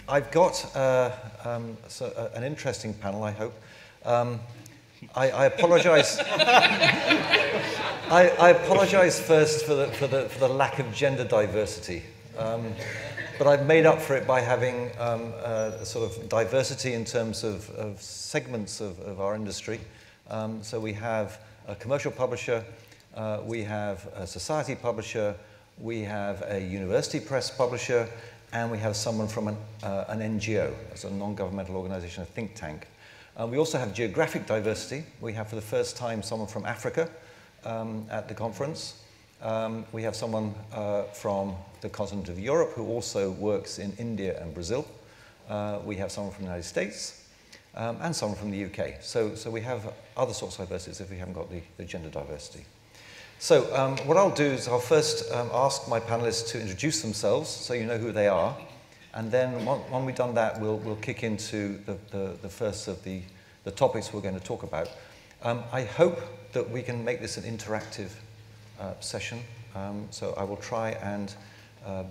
I've got an interesting panel, I hope. I apologise. I apologise first for the lack of gender diversity, but I've made up for it by having sort of diversity in terms of segments of our industry. So we have a commercial publisher, we have a society publisher, we have a university press publisher, and we have someone from an NGO, as a non-governmental organisation, a think tank. We also have geographic diversity. We have, for the first time, someone from Africa at the conference. We have someone from the continent of Europe who also works in India and Brazil. We have someone from the United States and someone from the UK. So we have other sorts of diversities if we haven't got the gender diversity. So what I'll do is I'll first ask my panelists to introduce themselves so you know who they are. And then when we've done that, we'll kick into the first of the topics we're going to talk about. I hope that we can make this an interactive session. So I will try and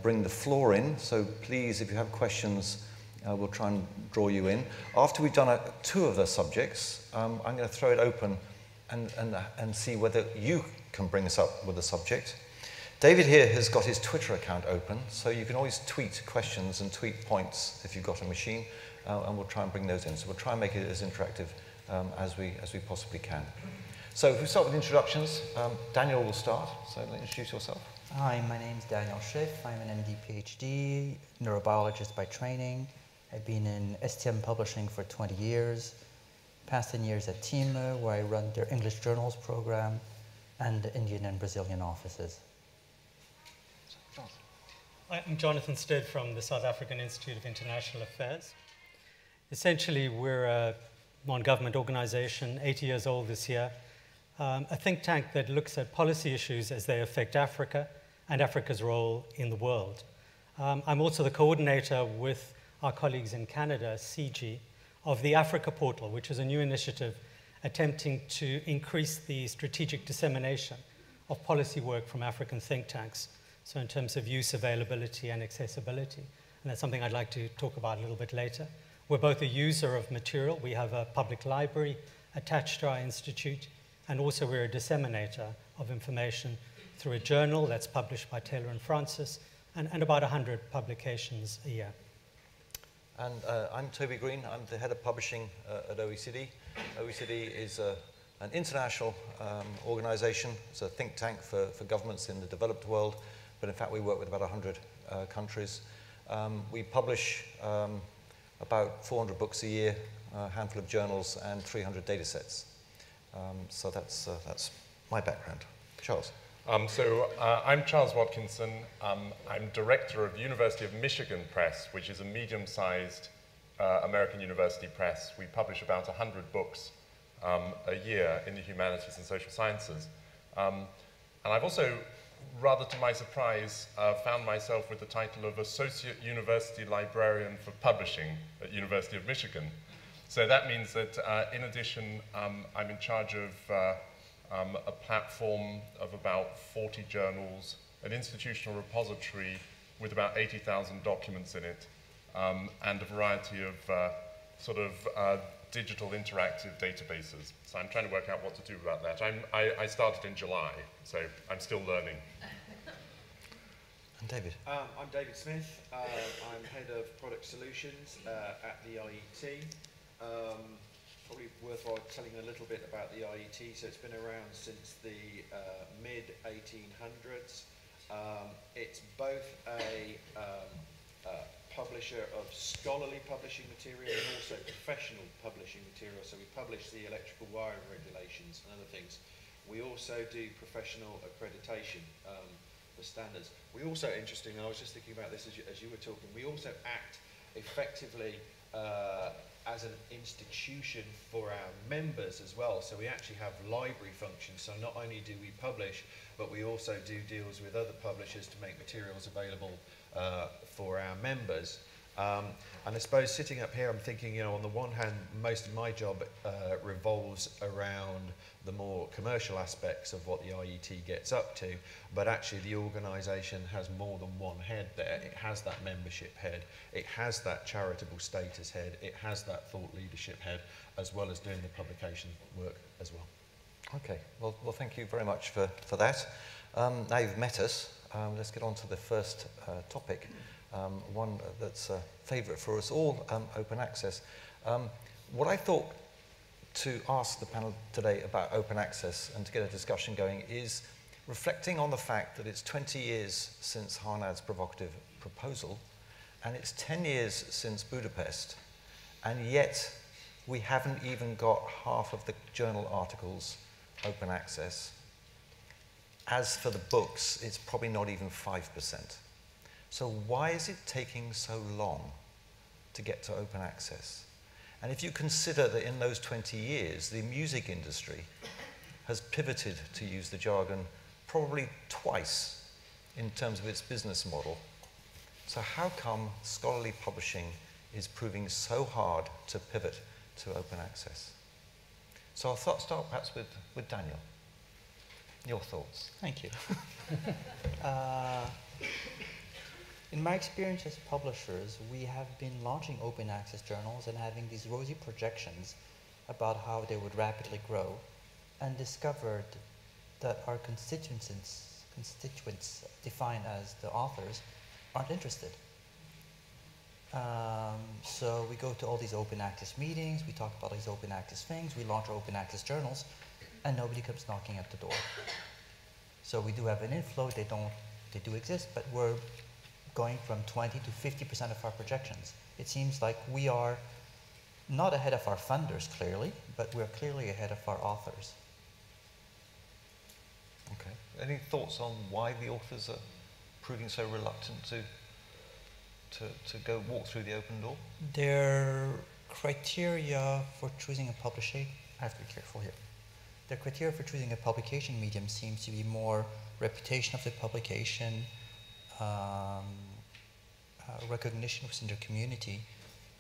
bring the floor in. So please, if you have questions, we'll try and draw you in. After we've done two of the subjects, I'm going to throw it open and see whether you can bring us up with a subject. David here has got his Twitter account open, so you can always tweet questions and tweet points if you've got a machine, and we'll try and bring those in. So we'll try and make it as interactive as we possibly can. So if we start with introductions, Daniel will start, so introduce yourself. Hi, my name's Daniel Schiff. I'm an MD PhD, neurobiologist by training. I've been in STM publishing for 20 years, past 10 years at Thieme, where I run their English journals program, and the Indian and Brazilian offices. I'm Jonathan Stead from the South African Institute of International Affairs. Essentially, we're a non-government organization, 80 years old this year, a think tank that looks at policy issues as they affect Africa and Africa's role in the world. I'm also the coordinator with our colleagues in Canada, CG, of the Africa Portal, which is a new initiative attempting to increase the strategic dissemination of policy work from African think tanks. So in terms of use, availability, and accessibility. And that's something I'd like to talk about a little bit later. We're both a user of material. We have a public library attached to our institute, and also we're a disseminator of information through a journal that's published by Taylor and Francis, and about 100 publications a year. And I'm Toby Green. I'm the head of publishing at OECD. OECD is an international organization. It's a think tank for governments in the developed world. But in fact, we work with about 100 countries. We publish about 400 books a year, a handful of journals, and 300 data sets. So that's my background. Charles. I'm Charles Watkinson. I'm director of the University of Michigan Press, which is a medium-sized American university press. We publish about 100 books a year in the humanities and social sciences. And I've also, rather to my surprise, found myself with the title of Associate University Librarian for Publishing at University of Michigan. So that means that in addition, I'm in charge of a platform of about 40 journals, an institutional repository with about 80,000 documents in it, and a variety of digital interactive databases. So I'm trying to work out what to do about that. I started in July, so I'm still learning. And David. I'm David Smith. I'm head of product solutions at the IET. Probably worthwhile telling a little bit about the IET. So it's been around since the mid-1800s. It's both a publisher of scholarly publishing material and also professional publishing material. So we publish the electrical wiring regulations and other things. We also do professional accreditation for standards. We also, interestingly, I was just thinking about this as you were talking, we also act effectively as an institution for our members as well. So we actually have library functions. So not only do we publish, but we also do deals with other publishers to make materials available for our members. And I suppose sitting up here, I'm thinking, on the one hand, most of my job revolves around the more commercial aspects of what the IET gets up to, but actually the organisation has more than one head there. It has that membership head, it has that charitable status head, it has that thought leadership head, as well as doing the publication work as well. Okay, well thank you very much for that. Now you've met us, let's get on to the first topic, one that's a favourite for us all, open access. What I thought to ask the panel today about open access and to get a discussion going is reflecting on the fact that it's 20 years since Harnad's provocative proposal, and it's 10 years since Budapest, and yet we haven't even got half of the journal articles open access. As for the books, it's probably not even 5%. So why is it taking so long to get to open access? And if you consider that in those 20 years, the music industry has pivoted, to use the jargon, probably twice in terms of its business model. So how come scholarly publishing is proving so hard to pivot to open access? So I'll start perhaps with Daniel. Your thoughts. Thank you. In my experience as publishers, we have been launching open access journals and having these rosy projections about how they would rapidly grow, and discovered that our constituents defined as the authors aren't interested. So we go to all these open access meetings, we talk about these open access things, we launch open access journals, and nobody comes knocking at the door. So we do have an inflow, they do exist, but we're going from 20 to 50% of our projections. It seems like we are not ahead of our funders, clearly, but we're clearly ahead of our authors. Okay. Any thoughts on why the authors are proving so reluctant to go walk through the open door? Their criteria for choosing a publishing, I have to be careful here. Their criteria for choosing a publication medium seems to be more reputation of the publication, recognition within their community.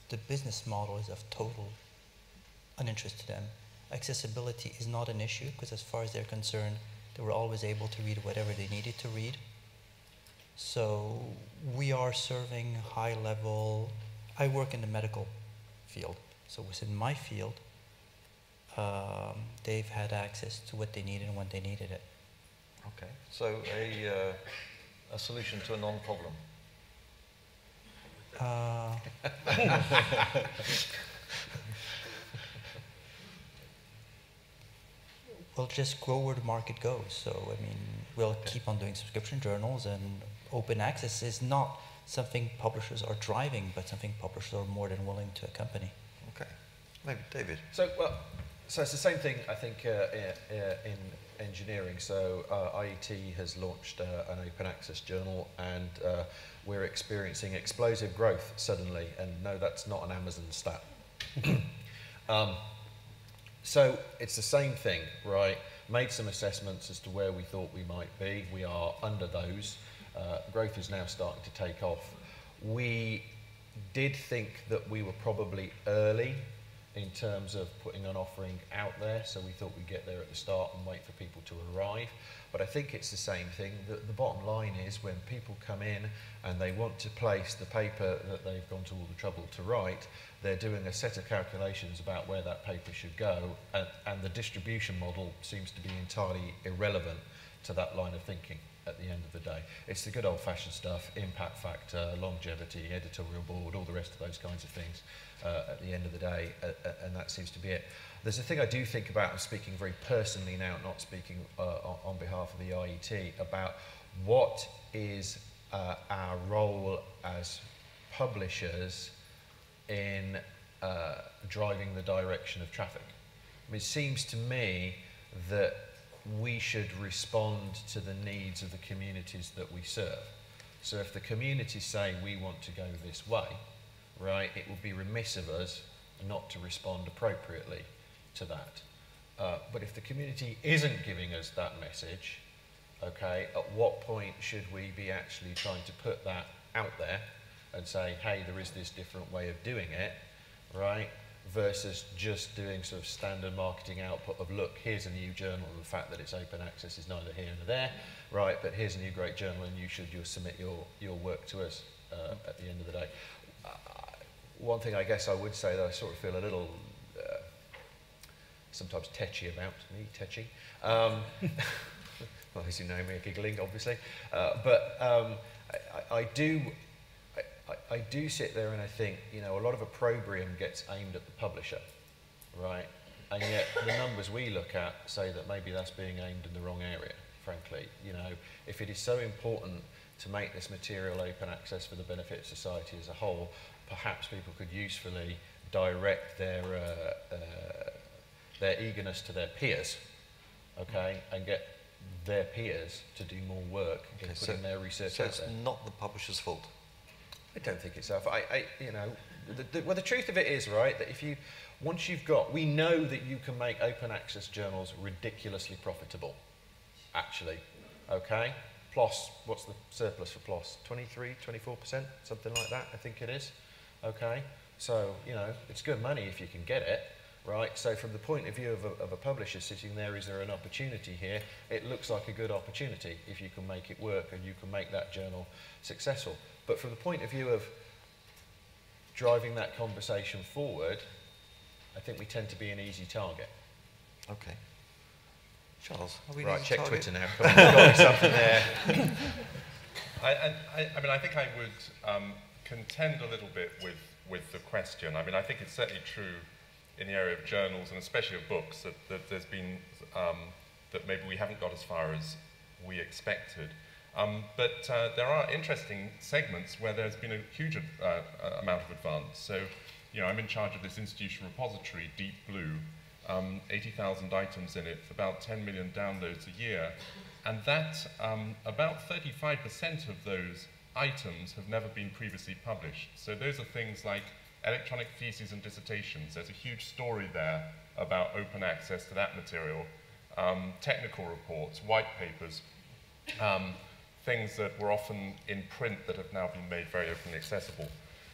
The business model is of total uninterest to them. Accessibility is not an issue because as far as they're concerned, they were always able to read whatever they needed to read. So we are serving high level, I work in the medical field, so within my field, they've had access to what they needed when they needed it. Okay, so a solution to a non-problem. We'll just grow where the market goes. So, I mean, we'll keep on doing subscription journals, and open access is not something publishers are driving, but something publishers are more than willing to accompany. Okay, maybe David. So it's the same thing, I think, in engineering. So IET has launched an open access journal, and we're experiencing explosive growth suddenly. And no, that's not an Amazon stat. So it's the same thing, right? Made some assessments as to where we thought we might be. We are under those. Growth is now starting to take off. We did think that we were probably early in terms of putting an offering out there, so we thought we'd get there at the start and wait for people to arrive. But I think it's the same thing. The bottom line is when people come in and they want to place the paper that they've gone to all the trouble to write, they're doing a set of calculations about where that paper should go, and the distribution model seems to be entirely irrelevant to that line of thinking at the end of the day. It's the good old-fashioned stuff, impact factor, longevity, editorial board, all the rest of those kinds of things at the end of the day, and that seems to be it. There's a thing I do think about, I'm speaking very personally now, not speaking on behalf of the IET, about what is our role as publishers in driving the direction of traffic. I mean, it seems to me that we should respond to the needs of the communities that we serve. So if the communities say we want to go this way, right, it would be remiss of us not to respond appropriately to that. But if the community isn't giving us that message, okay, at what point should we be actually trying to put that out there and say, hey, there is this different way of doing it, right? Versus just doing sort of standard marketing output of, look, here's a new journal, and the fact that it's open access is neither here nor there, right? But here's a new great journal, and you'll submit your work to us at the end of the day. One thing I guess I would say that I sort of feel a little sometimes tetchy about, tetchy. Well, as you know me, giggling, obviously. But I do sit there and I think, you know, a lot of opprobrium gets aimed at the publisher, right? And yet the numbers we look at say that maybe that's being aimed in the wrong area, frankly. You know, if it is so important to make this material open access for the benefit of society as a whole, perhaps people could usefully direct their eagerness to their peers, okay, and get their peers to do more work in putting their research out there. So it's not the publisher's fault? I don't think it's that. You know, well, the truth of it is, right, that once you've got, we know that you can make open access journals ridiculously profitable, actually, okay? PLOS, what's the surplus for PLOS? 23, 24%, something like that, I think it is, okay? So, you know, it's good money if you can get it, right? So from the point of view of a publisher sitting there, is there an opportunity here? It looks like a good opportunity if you can make it work and you can make that journal successful. But from the point of view of driving that conversation forward, I think we tend to be an easy target. Okay. Charles, are we right, check target? Twitter now. Come on, you've got me something there. I mean, I think I would contend a little bit with the question. I mean, I think it's certainly true in the area of journals and especially of books that there's been, that maybe we haven't got as far as we expected. But there are interesting segments where there's been a huge amount of advance. So, you know, I'm in charge of this institutional repository, Deep Blue, 80,000 items in it, about 10 million downloads a year. And that, about 35% of those items have never been previously published. So those are things like electronic theses and dissertations. There's a huge story there about open access to that material. Technical reports, white papers, things that were often in print that have now been made very openly accessible.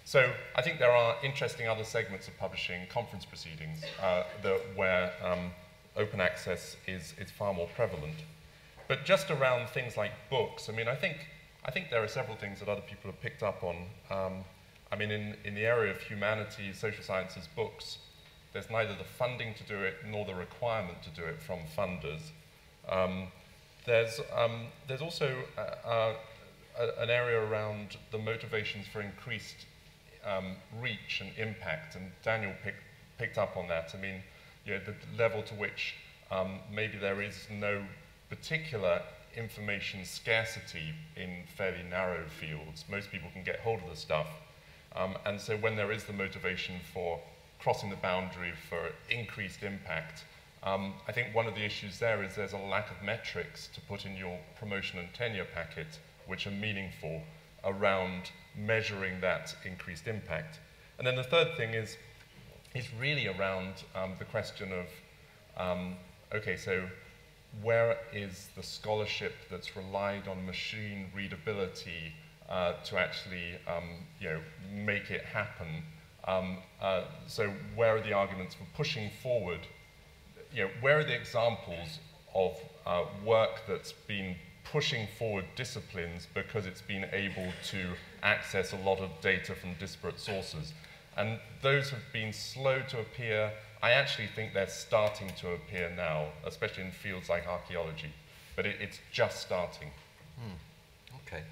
So I think there are interesting other segments of publishing, conference proceedings, where open access is far more prevalent. But just around things like books, I mean, I think there are several things that other people have picked up on. I mean, in the area of humanities, social sciences, books, there's neither the funding to do it nor the requirement to do it from funders. There's also an area around the motivations for increased reach and impact, and Daniel picked up on that. I mean, you know, the level to which maybe there is no particular information scarcity in fairly narrow fields. Most people can get hold of the stuff. And so when there is the motivation for crossing the boundary for increased impact, I think one of the issues there is there's a lack of metrics to put in your promotion and tenure packet which are meaningful around measuring that increased impact. And then the third thing is really around the question of, okay, so where is the scholarship that's relied on machine readability to actually you know, make it happen? So where are the arguments for pushing forward? You know, where are the examples of work that's been pushing forward disciplines because it's been able to access a lot of data from disparate sources? And those have been slow to appear. I actually think they're starting to appear now, especially in fields like archaeology. But it's just starting. Okay.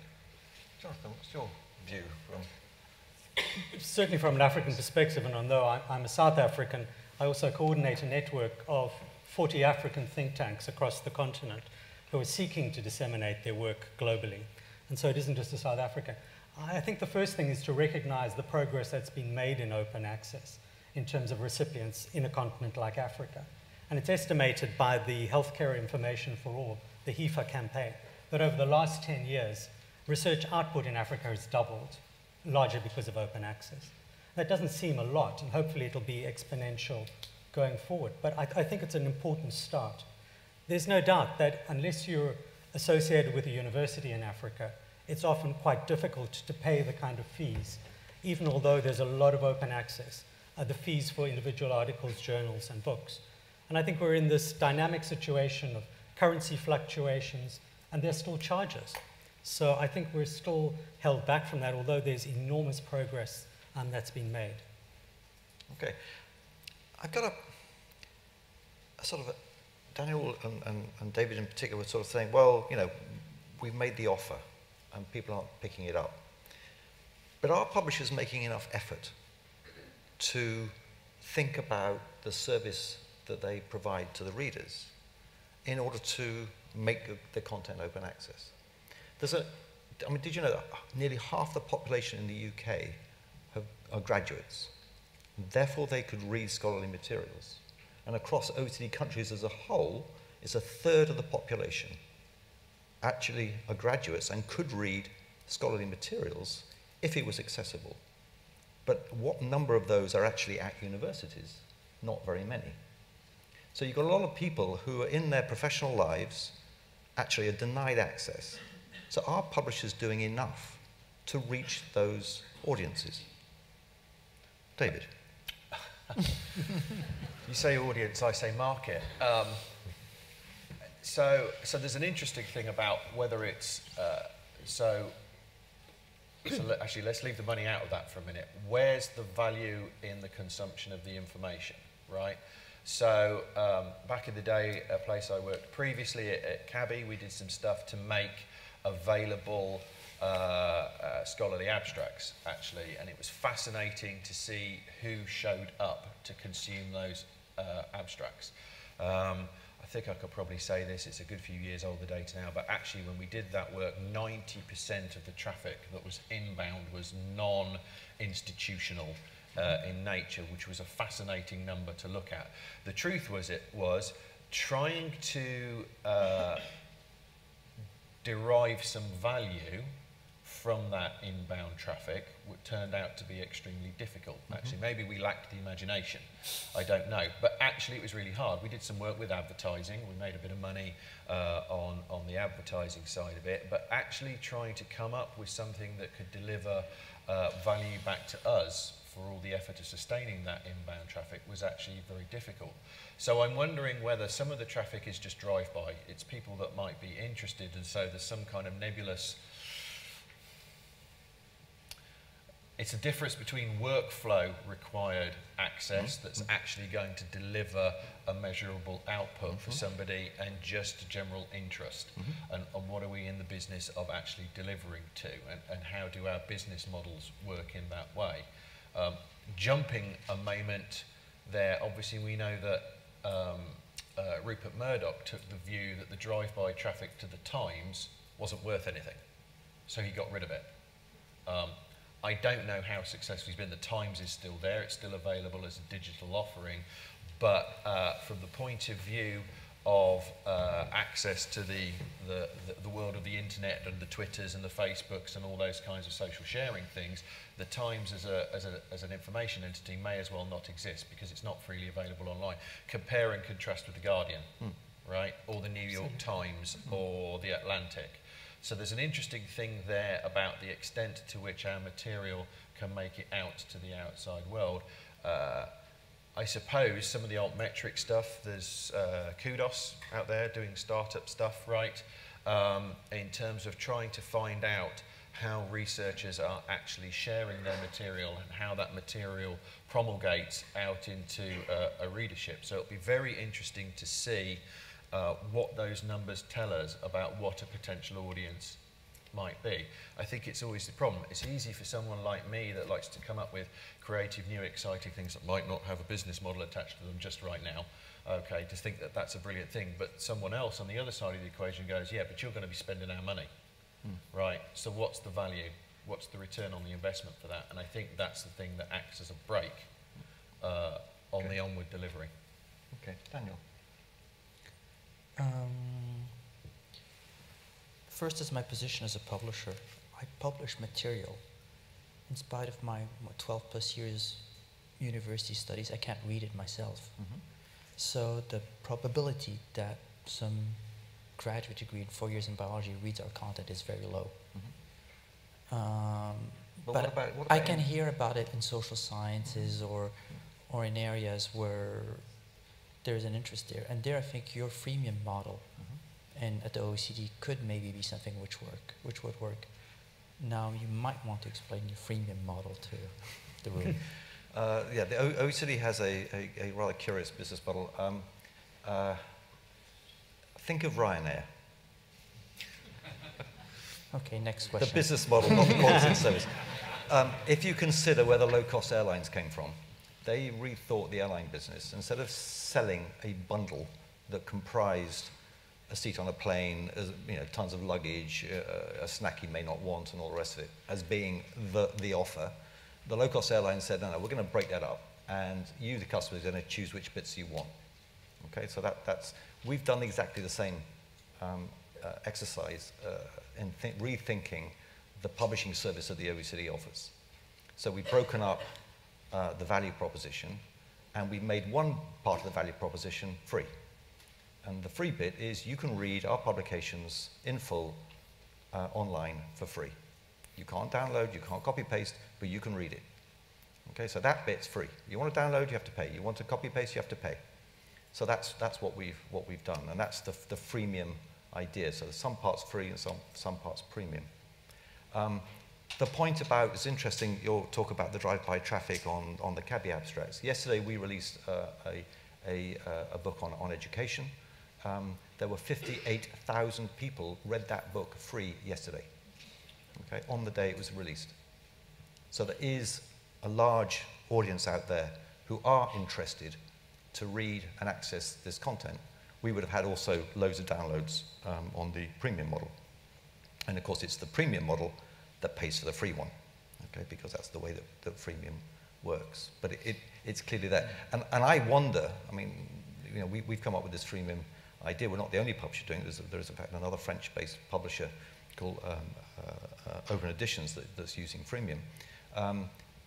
Jonathan, what's your view from? Certainly from an African perspective, and although I'm a South African, I also coordinate a network of 40 African think tanks across the continent who are seeking to disseminate their work globally. And so it isn't just a South Africa. I think the first thing is to recognize the progress that's been made in open access in terms of recipients in a continent like Africa. And it's estimated by the Healthcare Information for All, the HIFA campaign, that over the last 10 years, research output in Africa has doubled, largely because of open access. That doesn't seem a lot, and hopefully it'll be exponential going forward. But I think it's an important start. There's no doubt that unless you're associated with a university in Africa, it's often quite difficult to pay the kind of fees, even although there's a lot of open access, the fees for individual articles, journals, and books. And I think we're in this dynamic situation of currency fluctuations, and there's still charges. So I think we're still held back from that, although there's enormous progress that's been made. Okay. I've got a sort of, Daniel and David in particular were sort of saying, well, you know, we've made the offer and people aren't picking it up. But are publishers making enough effort to think about the service that they provide to the readers in order to make the content open access? I mean, did you know that nearly half the population in the UK are graduates? Therefore, they could read scholarly materials. And across OECD countries as a whole, it's a third of the population actually are graduates and could read scholarly materials if it was accessible. But what number of those are actually at universities? Not very many. So you've got a lot of people who are in their professional lives actually are denied access. So are publishers doing enough to reach those audiences? David? You say audience, I say market. So there's an interesting thing about whether it's, actually let's leave the money out of that for a minute. Where's the value in the consumption of the information, right? So back in the day, a place I worked previously at Cabby, we did some stuff to make available scholarly abstracts, actually, and it was fascinating to see who showed up to consume those abstracts. I think I could probably say this, it's a good few years old, the data now, but actually when we did that work, 90% of the traffic that was inbound was non-institutional in nature, which was a fascinating number to look at. The truth was, it was trying to derive some value from that inbound traffic turned out to be extremely difficult. Actually, maybe we lacked the imagination. I don't know. But actually, it was really hard. We did some work with advertising. We made a bit of money on the advertising side of it. But actually trying to come up with something that could deliver value back to us for all the effort of sustaining that inbound traffic was actually very difficult. So I'm wondering whether some of the traffic is just drive-by. It's people that might be interested, and so there's some kind of nebulous. It's a difference between workflow required access that's actually going to deliver a measurable output for somebody and just general interest. And what are we in the business of actually delivering to, and how do our business models work in that way? Jumping a moment there, obviously we know that Rupert Murdoch took the view that the drive-by traffic to the Times wasn't worth anything, so he got rid of it. I don't know how successful he's been. The Times is still there, it's still available as a digital offering, but from the point of view of access to the world of the internet and the Twitters and the Facebooks and all those kinds of social sharing things, the Times as an information entity may as well not exist because it's not freely available online. Compare and contrast with the Guardian, right, or the New York Times or the Atlantic. So there's an interesting thing there about the extent to which our material can make it out to the outside world. I suppose some of the altmetric stuff, there's kudos out there doing startup stuff, right, in terms of trying to find out how researchers are actually sharing their material and how that material promulgates out into a readership. So it'll be very interesting to see what those numbers tell us about what a potential audience might be. I think it's always the problem. It's easy for someone like me that likes to come up with creative, new, exciting things that might not have a business model attached to them just right now, okay, to think that that's a brilliant thing. But someone else on the other side of the equation goes, yeah, but you're going to be spending our money, right? So what's the value? What's the return on the investment for that? And I think that's the thing that acts as a brake on the onward delivery. Okay, Daniel. First is my position as a publisher. I publish material. In spite of my 12 plus years university studies, I can't read it myself. So the probability that some graduate degree in 4 years in biology reads our content is very low. But what about I can hear about it in social sciences or in areas where there's an interest there. And there I think your freemium model and at the OECD could maybe be something which would work. Now you might want to explain your freemium model to the room. Yeah, the OECD has a rather curious business model. Think of Ryanair. Okay, next question. The business model, not the quality of service. If you consider where the low-cost airlines came from, they rethought the airline business. Instead of selling a bundle that comprised a seat on a plane, tons of luggage, a snack you may not want, and all the rest of it, as being the offer, the low-cost airlines said, no, we're going to break that up, and you, the customer, are going to choose which bits you want. Okay, so we've done exactly the same exercise in rethinking the publishing service that the OECD offers. So we've broken up the value proposition, and we've made one part of the value proposition free. And the free bit is you can read our publications in full online for free. You can't download, you can't copy-paste, but you can read it. Okay, so that bit's free. You want to download, you have to pay. You want to copy-paste, you have to pay. So that's what we've done, and that's the freemium idea. So there's some parts free and some parts premium. The point about, it's interesting, you'll talk about the drive-by traffic on the CABI abstracts. Yesterday we released a book on education. There were 58,000 people read that book free yesterday, okay, on the day it was released. So there is a large audience out there who are interested to read and access this content. We would have had also loads of downloads on the premium model. And of course, it's the premium model that pays for the free one, okay, because that's the way that freemium works. But it's clearly there. And I wonder, I mean, we've come up with this freemium idea. We're not the only publisher doing it. There's in fact another French-based publisher called Open Editions that's using freemium.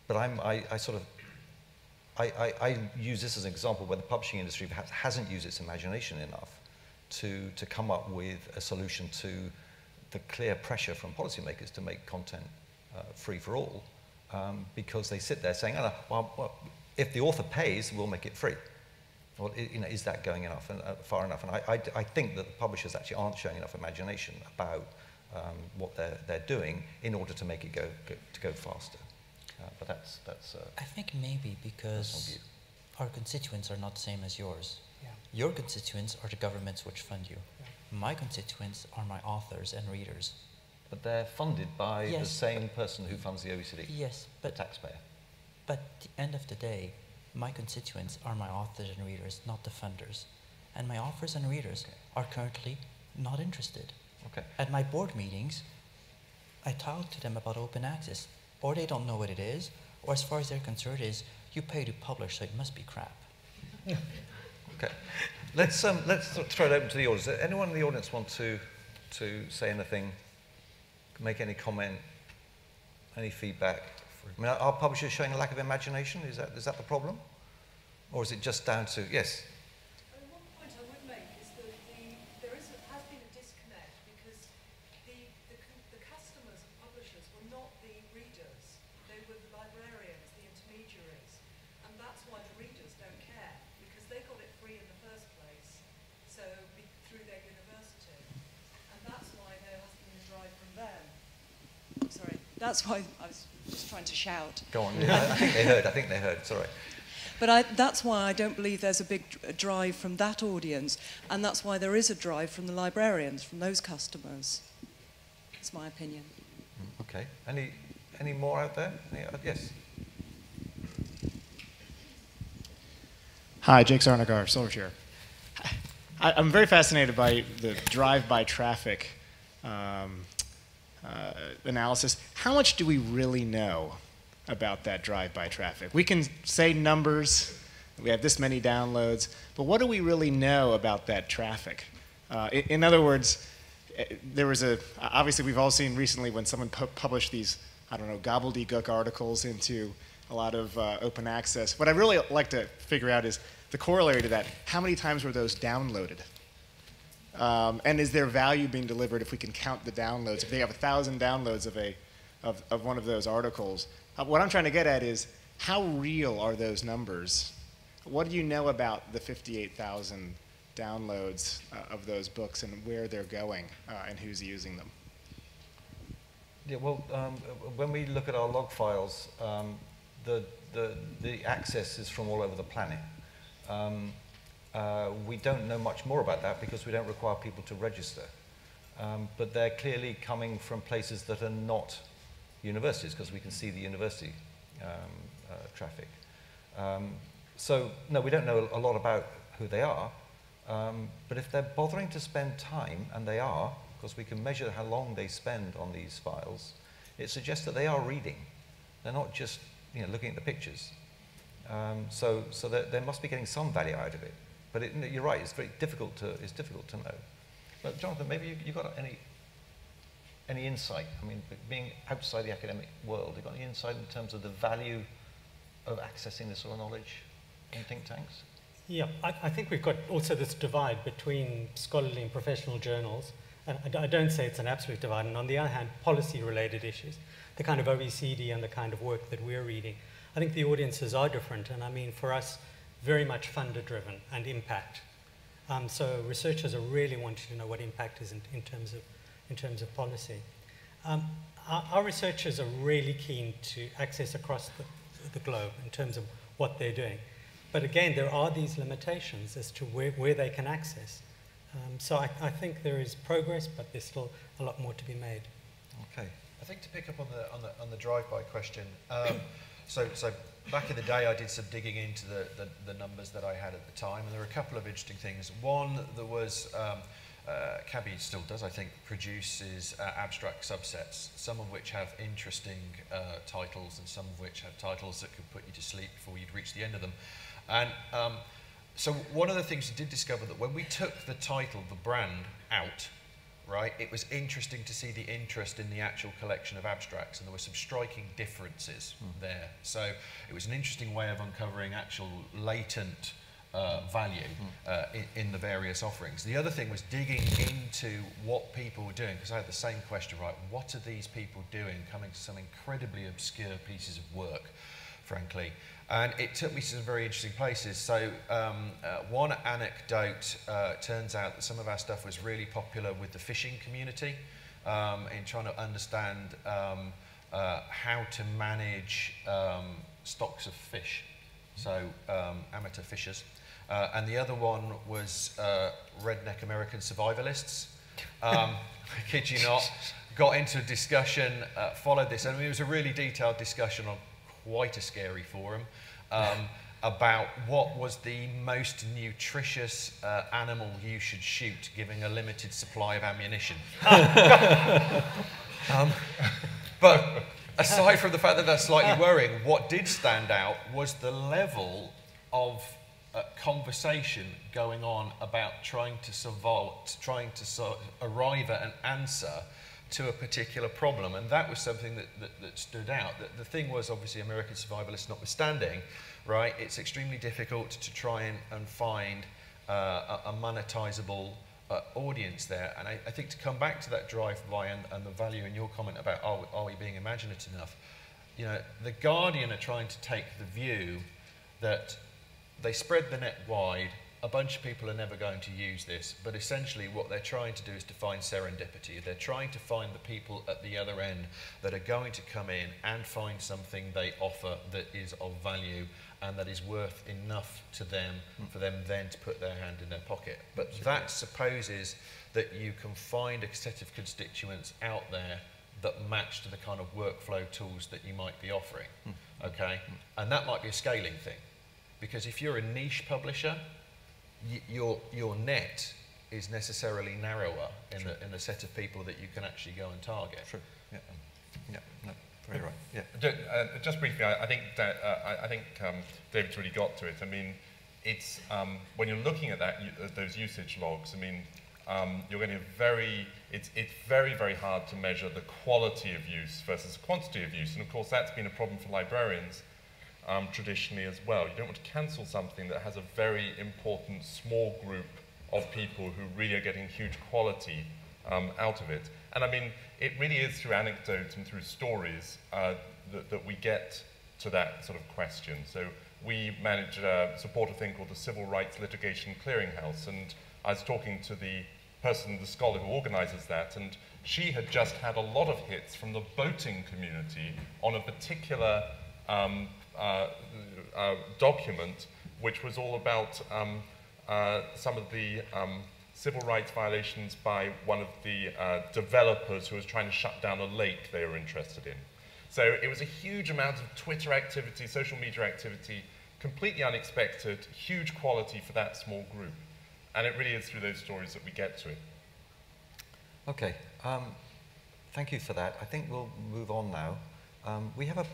But I use this as an example where the publishing industry perhaps hasn't used its imagination enough to come up with a solution to the clear pressure from policymakers to make content free for all, because they sit there saying, well, if the author pays, we'll make it free. Well, is that going enough and far enough? And I think that the publishers actually aren't showing enough imagination about what they're doing in order to make it go faster. But that's. I think maybe because our constituents are not the same as yours. Yeah. Your constituents are the governments which fund you. Yeah. My constituents are my authors and readers. But they're funded by the same person who funds the OECD. Yes, but the taxpayer. But at the end of the day, my constituents are my authors and readers, not the funders. And my authors and readers are currently not interested. Okay. At my board meetings, I talk to them about open access, or they don't know what it is, or as far as they're concerned is, you pay to publish, so it must be crap. Okay. Let's throw it open to the audience. Does anyone in the audience want to say anything, make any comment, any feedback? I mean, are publishers showing a lack of imagination? Is that the problem? Or is it just down to, yes? One point I would make is that there has been a disconnect because the customers and publishers were not the readers. They were the librarians, the intermediaries. And that's why the readers don't care, because they got it free in the first place, so through their university. And that's why there has been a drive from them. Sorry, that's why I was just trying to shout. Go on. I think they heard. It's all right. But that's why I don't believe there's a big drive from that audience, and that's why there is a drive from the librarians, from those customers. That's my opinion. Okay. Any more out there? Yes. Hi, Jake Sarnagar, Silverchair. I'm very fascinated by the drive-by traffic analysis. How much do we really know about that drive-by traffic? We can say numbers, we have this many downloads, but what do we really know about that traffic? In other words, there was obviously we've all seen recently when someone published these, I don't know, gobbledygook articles into a lot of open access. What I really like to figure out is the corollary to that. How many times were those downloaded? And is there value being delivered if we can count the downloads? If they have 1,000 downloads of of one of those articles. What I'm trying to get at is, how real are those numbers? What do you know about the 58,000 downloads of those books and where they're going and who's using them? Yeah, well, when we look at our log files, the access is from all over the planet. We don't know much more about that because we don't require people to register. But they're clearly coming from places that are not universities, because we can see the university traffic. So, no, we don't know a lot about who they are, but if they're bothering to spend time, and they are, because we can measure how long they spend on these files, it suggests that they are reading. They're not just looking at the pictures. So they must be getting some value out of it. But you're right, it's very difficult to know. But Jonathan, maybe you got any insight? I mean, being outside the academic world, you got any insight in terms of the value of accessing this sort of knowledge in think tanks? Yeah, I think we've got also this divide between scholarly and professional journals. And I don't say it's an absolute divide. And on the other hand, policy-related issues, the kind of OECD and the kind of work that we're reading, I think the audiences are different. And I mean, for us, very much funder-driven and impact. So researchers are really wanting to know what impact is in terms of policy. Our researchers are really keen to access across the globe in terms of what they're doing. But again, there are these limitations as to where they can access. So I think there is progress, but there's still a lot more to be made. Okay. I think to pick up on the drive-by question, so back in the day I did some digging into the numbers that I had at the time, and there were a couple of interesting things. One, there was, CABI still does, I think, produces abstract subsets, some of which have interesting titles and some of which have titles that could put you to sleep before you'd reach the end of them. And so one of the things we did discover that when we took the title, the brand, out, right, it was interesting to see the interest in the actual collection of abstracts, and there were some striking differences there. So it was an interesting way of uncovering actual latent value in the various offerings. The other thing was digging into what people were doing, because I had the same question, right, what are these people doing, coming to some incredibly obscure pieces of work, frankly. And it took me to some very interesting places. So one anecdote, turns out that some of our stuff was really popular with the fishing community in trying to understand how to manage stocks of fish, so amateur fishers. And the other one was redneck American survivalists. I kid you not, got into a discussion, followed this, and it was a really detailed discussion on quite a scary forum about what was the most nutritious animal you should shoot, giving a limited supply of ammunition. But aside from the fact that that's slightly worrying, what did stand out was the level of conversation going on about trying to arrive at an answer to a particular problem, and that was something that stood out. The thing was, obviously, American survivalists notwithstanding, right, it's extremely difficult to try and find a monetizable audience there. And I think to come back to that drive-by and the value in your comment about are we being imaginative enough, you know, the Guardian are trying to take the view that they spread the net wide, a bunch of people are never going to use this, but essentially what they're trying to do is to find serendipity. They're trying to find the people at the other end that are going to come in and find something they offer that is of value and that is worth enough to them for them then to put their hand in their pocket. But that supposes that you can find a set of constituents out there that match to the kind of workflow tools that you might be offering, okay? And that might be a scaling thing, because if you're a niche publisher, your net is necessarily narrower in the set of people that you can actually go and target. True. Yeah. Yeah. No. Very right. Yeah. Just briefly, I think David's really got to it. I mean, it's when you're looking at those usage logs. I mean, you're getting it's very, very hard to measure the quality of use versus the quantity of use, and of course that's been a problem for librarians. Traditionally as well. You don't want to cancel something that has a very important small group of people who really are getting huge quality out of it. And I mean, it really is through anecdotes and through stories that we get to that sort of question. So we support a thing called the Civil Rights Litigation Clearinghouse, and I was talking to the scholar who organizes that, and she had just had a lot of hits from the boating community on a particular document, which was all about some of the civil rights violations by one of the developers who was trying to shut down a lake they were interested in. So it was a huge amount of Twitter activity, social media activity, completely unexpected, huge quality for that small group. And it really is through those stories that we get to it. Okay, thank you for that. I think we'll move on now. We have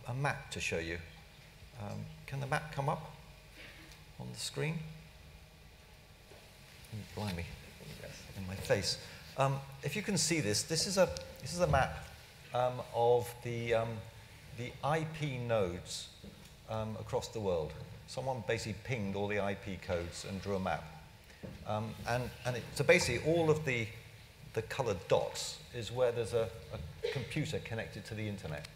a map to show you. Can the map come up on the screen? Oh, blimey, in my face. If you can see this, this is a map of the IP nodes across the world. Someone basically pinged all the IP codes and drew a map. So basically all of the colored dots is where there's a computer connected to the internet.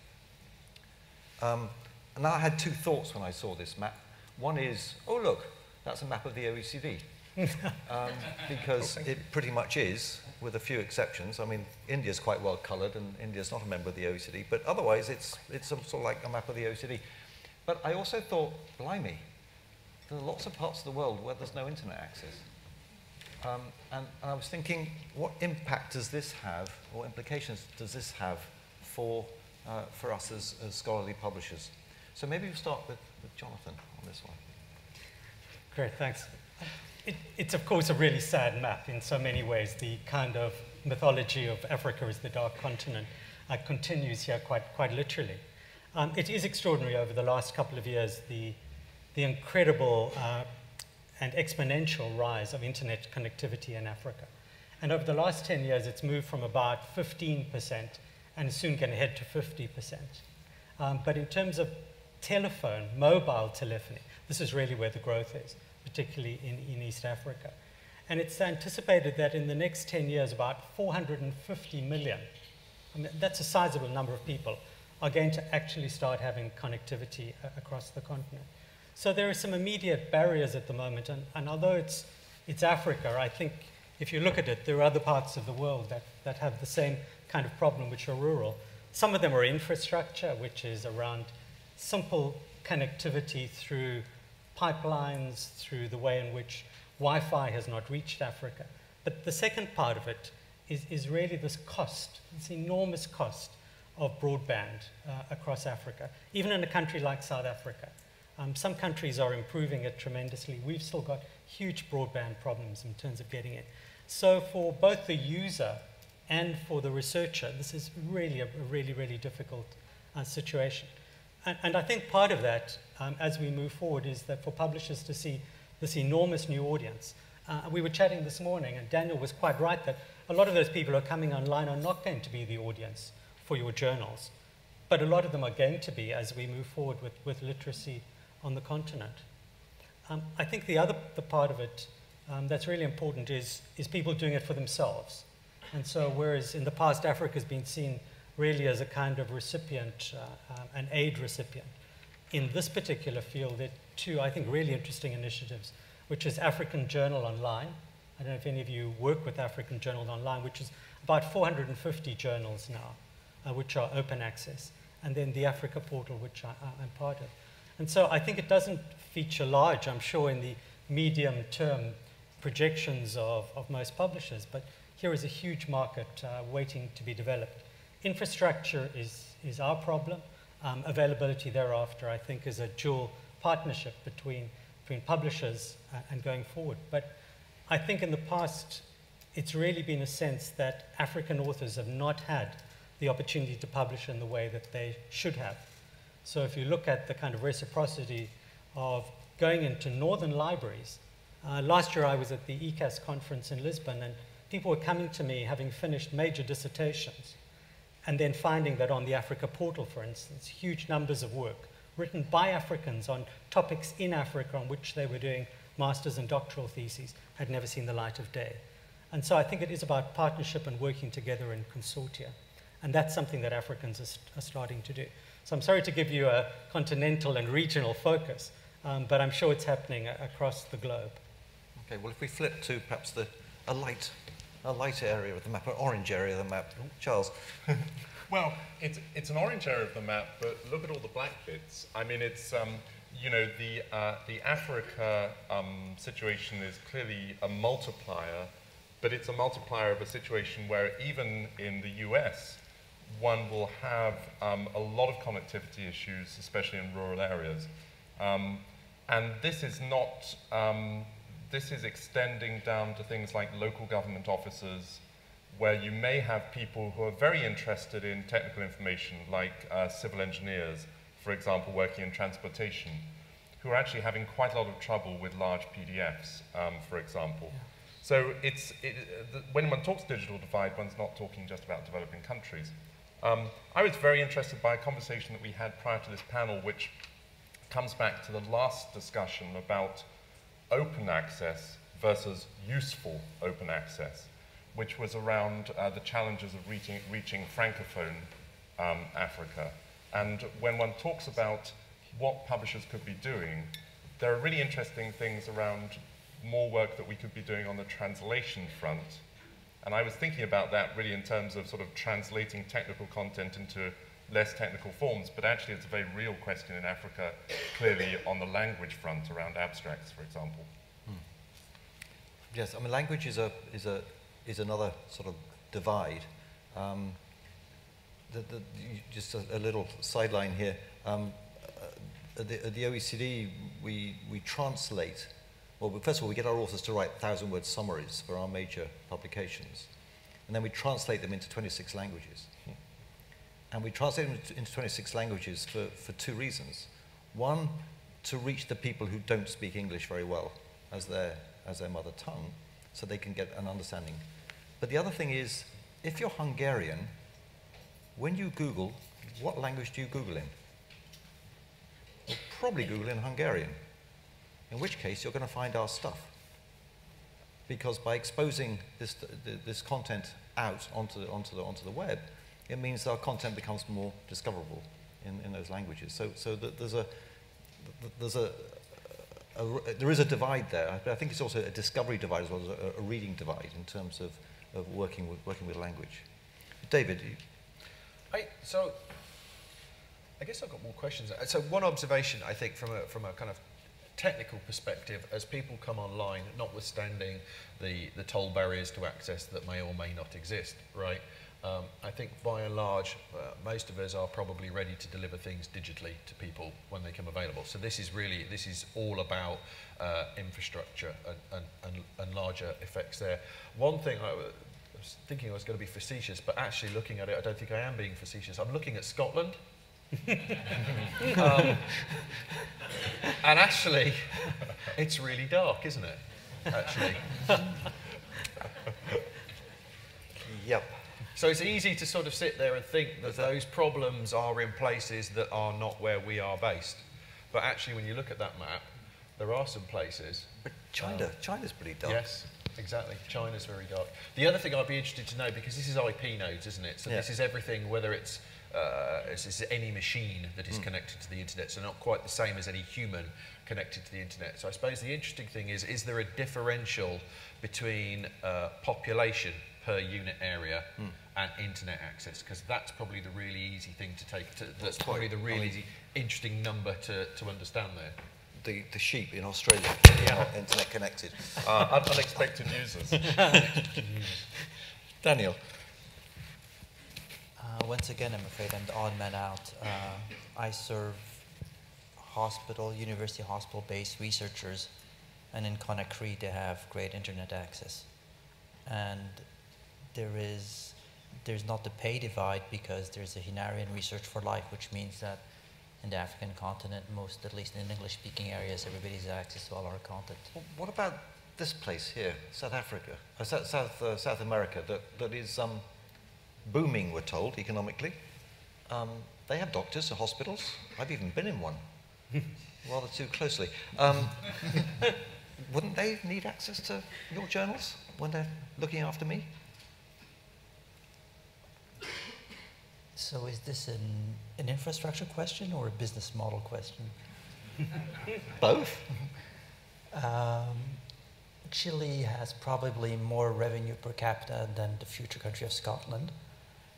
And I had two thoughts when I saw this map. One is, oh look, that's a map of the OECD. Because it pretty much is, with a few exceptions. I mean, India's quite well colored, and India's not a member of the OECD, but otherwise it's sort of like a map of the OECD. But I also thought, blimey, there are lots of parts of the world where there's no internet access. And I was thinking, what impact does this have, or implications does this have for us as scholarly publishers? So maybe we'll start with Jonathan on this one. Great, thanks. It's of course a really sad map in so many ways. The kind of mythology of Africa as the dark continent continues here quite literally. It is extraordinary over the last couple of years, the incredible and exponential rise of internet connectivity in Africa. And over the last 10 years, it's moved from about 15% and is soon going to head to 50%. But in terms of telephone, mobile telephony, this is really where the growth is, particularly in East Africa. And it's anticipated that in the next 10 years, about 450 million, I mean, that's a sizable number of people, are going to actually start having connectivity across the continent. So there are some immediate barriers at the moment, and although it's Africa, I think if you look at it, there are other parts of the world that have the same kind of problem, which are rural. Some of them are infrastructure, which is around simple connectivity through pipelines, through the way in which Wi-Fi has not reached Africa. But the second part of it is really this cost, this enormous cost of broadband across Africa, even in a country like South Africa. Some countries are improving it tremendously. We've still got huge broadband problems in terms of getting it. So for both the user and for the researcher, this is really a really difficult situation. And I think part of that, as we move forward, is that for publishers to see this enormous new audience. We were chatting this morning, and Daniel was quite right that a lot of those people who are coming online are not going to be the audience for your journals, but a lot of them are going to be as we move forward with literacy on the continent. I think the part of it that's really important is people doing it for themselves. And so whereas in the past Africa has been seen really as a kind of recipient, an aid recipient, in this particular field there are two, I think, really interesting initiatives, which is African Journal Online. I don't know if any of you work with African Journal Online, which is about 450 journals now, which are open access, and then the Africa portal, which I'm part of. And so I think it doesn't feature large, I'm sure, in the medium-term projections of most publishers, but here is a huge market waiting to be developed. Infrastructure is our problem. Availability thereafter, I think, is a dual partnership between publishers and going forward. But I think in the past, it's really been a sense that African authors have not had the opportunity to publish in the way that they should have. So if you look at the kind of reciprocity of going into northern libraries, last year I was at the ECAS conference in Lisbon, and people were coming to me having finished major dissertations, and then finding that on the Africa portal, for instance, huge numbers of work written by Africans on topics in Africa on which they were doing master's and doctoral theses had never seen the light of day. And so I think it is about partnership and working together in consortia. And that's something that Africans are starting to do. So I'm sorry to give you a continental and regional focus, but I'm sure it's happening across the globe. Okay, well, if we flip to perhaps a lighter area of the map, an orange area of the map. Charles. Well, it's an orange area of the map, but look at all the black bits. I mean, it's, you know, the Africa situation is clearly a multiplier, but it's a multiplier of a situation where even in the US, one will have a lot of connectivity issues, especially in rural areas. And this is not, this is extending down to things like local government offices, where you may have people who are very interested in technical information, like civil engineers, for example, working in transportation, who are actually having quite a lot of trouble with large PDFs, for example. Yeah. So when one talks digital divide, one's not talking just about developing countries. I was very interested by a conversation that we had prior to this panel, which comes back to the last discussion about open access versus useful open access, which was around the challenges of reaching Francophone Africa. And when one talks about what publishers could be doing, there are really interesting things around more work that we could be doing on the translation front. And I was thinking about that really in terms of sort of translating technical content into less technical forms, but actually it's a very real question in Africa, clearly on the language front around abstracts, for example. Yes, I mean, language is another sort of divide. Just a little sideline here. At the OECD, we translate. Well, first of all, we get our authors to write 1,000-word summaries for our major publications, and then we translate them into 26 languages. And we translate them into 26 languages for two reasons. One, to reach the people who don't speak English very well as their mother tongue, so they can get an understanding. But the other thing is, if you're Hungarian, when you Google, what language do you Google in? You'll probably Google in Hungarian, in which case you're going to find our stuff. Because by exposing this content out onto the web, it means our content becomes more discoverable in those languages. So there is a divide there. I think it's also a discovery divide as well as a reading divide in terms of working with language. David? So I guess I've got more questions. So one observation, I think, from a kind of technical perspective, as people come online, notwithstanding the toll barriers to access that may or may not exist, right? I think by and large, most of us are probably ready to deliver things digitally to people when they come available. So this is all about infrastructure and larger effects there. One thing I was thinking I was going to be facetious, but actually looking at it, I don't think I am being facetious. I'm looking at Scotland. And actually, it's really dark, isn't it? Actually. Yep. So it's easy to sort of sit there and think that those problems are in places that are not where we are based. But actually, when you look at that map, there are some places. But China's pretty dark. Yes, exactly. China's very dark. The other thing I'd be interested to know, because this is IP nodes, isn't it? So this is everything, whether it's any machine that is connected to the internet, so not quite the same as any human connected to the internet. So I suppose the interesting thing is there a differential between population per unit area and internet access? Because that's probably the really easy thing to take. That's probably the really interesting number to understand there. The sheep in Australia are not internet connected. Unexpected users. Daniel. Once again, I'm afraid I'm the odd man out. I serve university hospital-based researchers, and in Conakry they have great internet access. And there's not the pay divide because there's a Hinarian Research for Life, which means that in the African continent, at least in English-speaking areas, everybody has access to all our content. Well, what about this place here, South Africa, South America, that is booming, we're told, economically? They have doctors and hospitals. I've even been in one, rather too closely. Wouldn't they need access to your journals? when they're looking after me? So is this an infrastructure question or a business model question? Both. Chile has probably more revenue per capita than the future country of Scotland,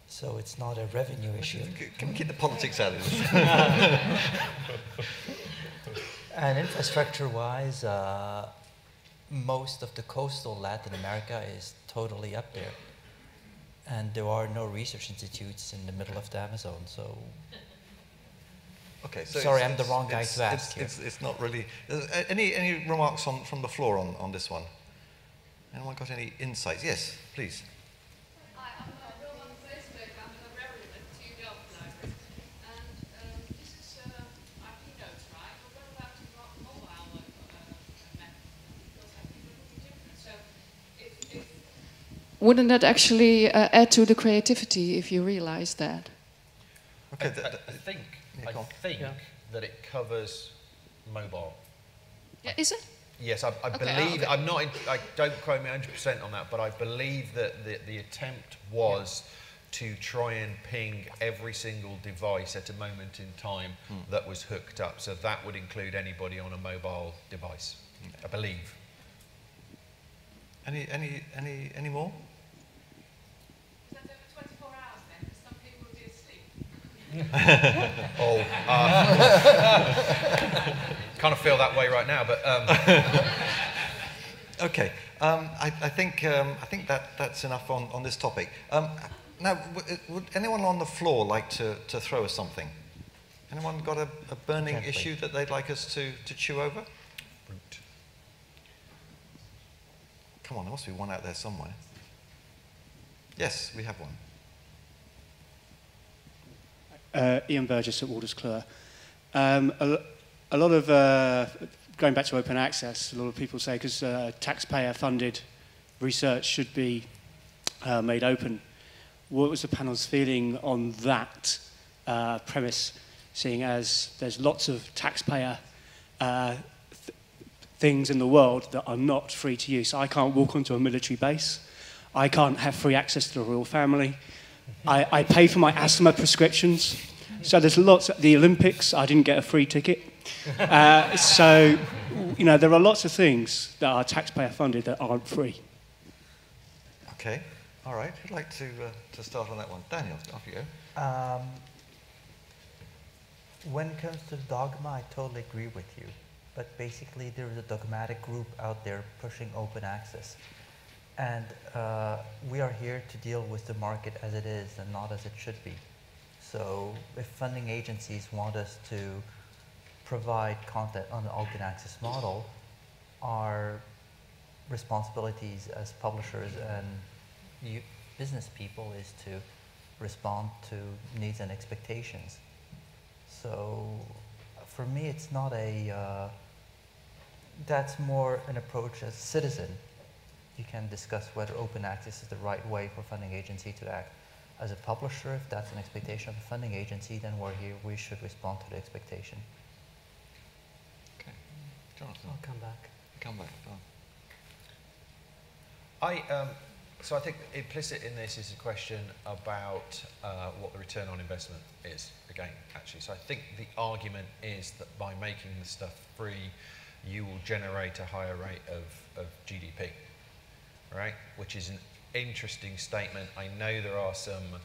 so it's not a revenue issue. Can we keep the politics out of this? And infrastructure-wise, most of the coastal Latin America is totally up there. And there are no research institutes in the middle of the Amazon, so... Okay, so sorry, I'm the wrong guy to ask here. It's not really... Any remarks from the floor on this one? Anyone got any insights? Yes, please. Hi, I'm Roman Vreesbeek. I'm a librarian at TU Delft Library. And this is IP notes, right? But what about the mobile method? Because I think it would be different. So if wouldn't that actually add to the creativity if you realize that? Okay, I think that it covers mobile. Yeah, is it? Yes, I believe. I'm not. I don't quote me 100% on that, but I believe that the attempt was to try and ping every single device at a moment in time that was hooked up. So that would include anybody on a mobile device, I believe. Any more? Is that over 24 hours then? Because some people will be asleep. Kind of feel that way right now, but okay. I think that's enough on this topic. Now, would anyone on the floor like to throw us something? Anyone got a burning issue that they'd like us to chew over? Come on, there must be one out there somewhere. Yes, we have one. Ian Burgess at Waters Clure. A lot of, going back to open access, a lot of people say because taxpayer-funded research should be made open. What was the panel's feeling on that premise, seeing as there's lots of taxpayer things in the world that are not free to use? I can't walk onto a military base. I can't have free access to the royal family. I pay for my asthma prescriptions. So there's lots at the Olympics. I didn't get a free ticket. So, you know, there are lots of things that are taxpayer funded that aren't free. Okay, all right. Who'd like to start on that one? Daniel, off you go. When it comes to dogma, I totally agree with you. But basically, there is a dogmatic group out there pushing open access. And we are here to deal with the market as it is and not as it should be. So if funding agencies want us to provide content on the open access model, our responsibilities as publishers and business people is to respond to needs and expectations. So for me, it's not a, that's more an approach as a citizen. You can discuss whether open access is the right way for a funding agency to act. As a publisher, if that's an expectation of a funding agency, then we're here, we should respond to the expectation. Okay. Jonathan. I'll come back. Come back. So I think implicit in this is a question about what the return on investment is, again, actually. So I think the argument is that by making the stuff free, you will generate a higher rate of GDP, right? Which is an interesting statement. I know there are some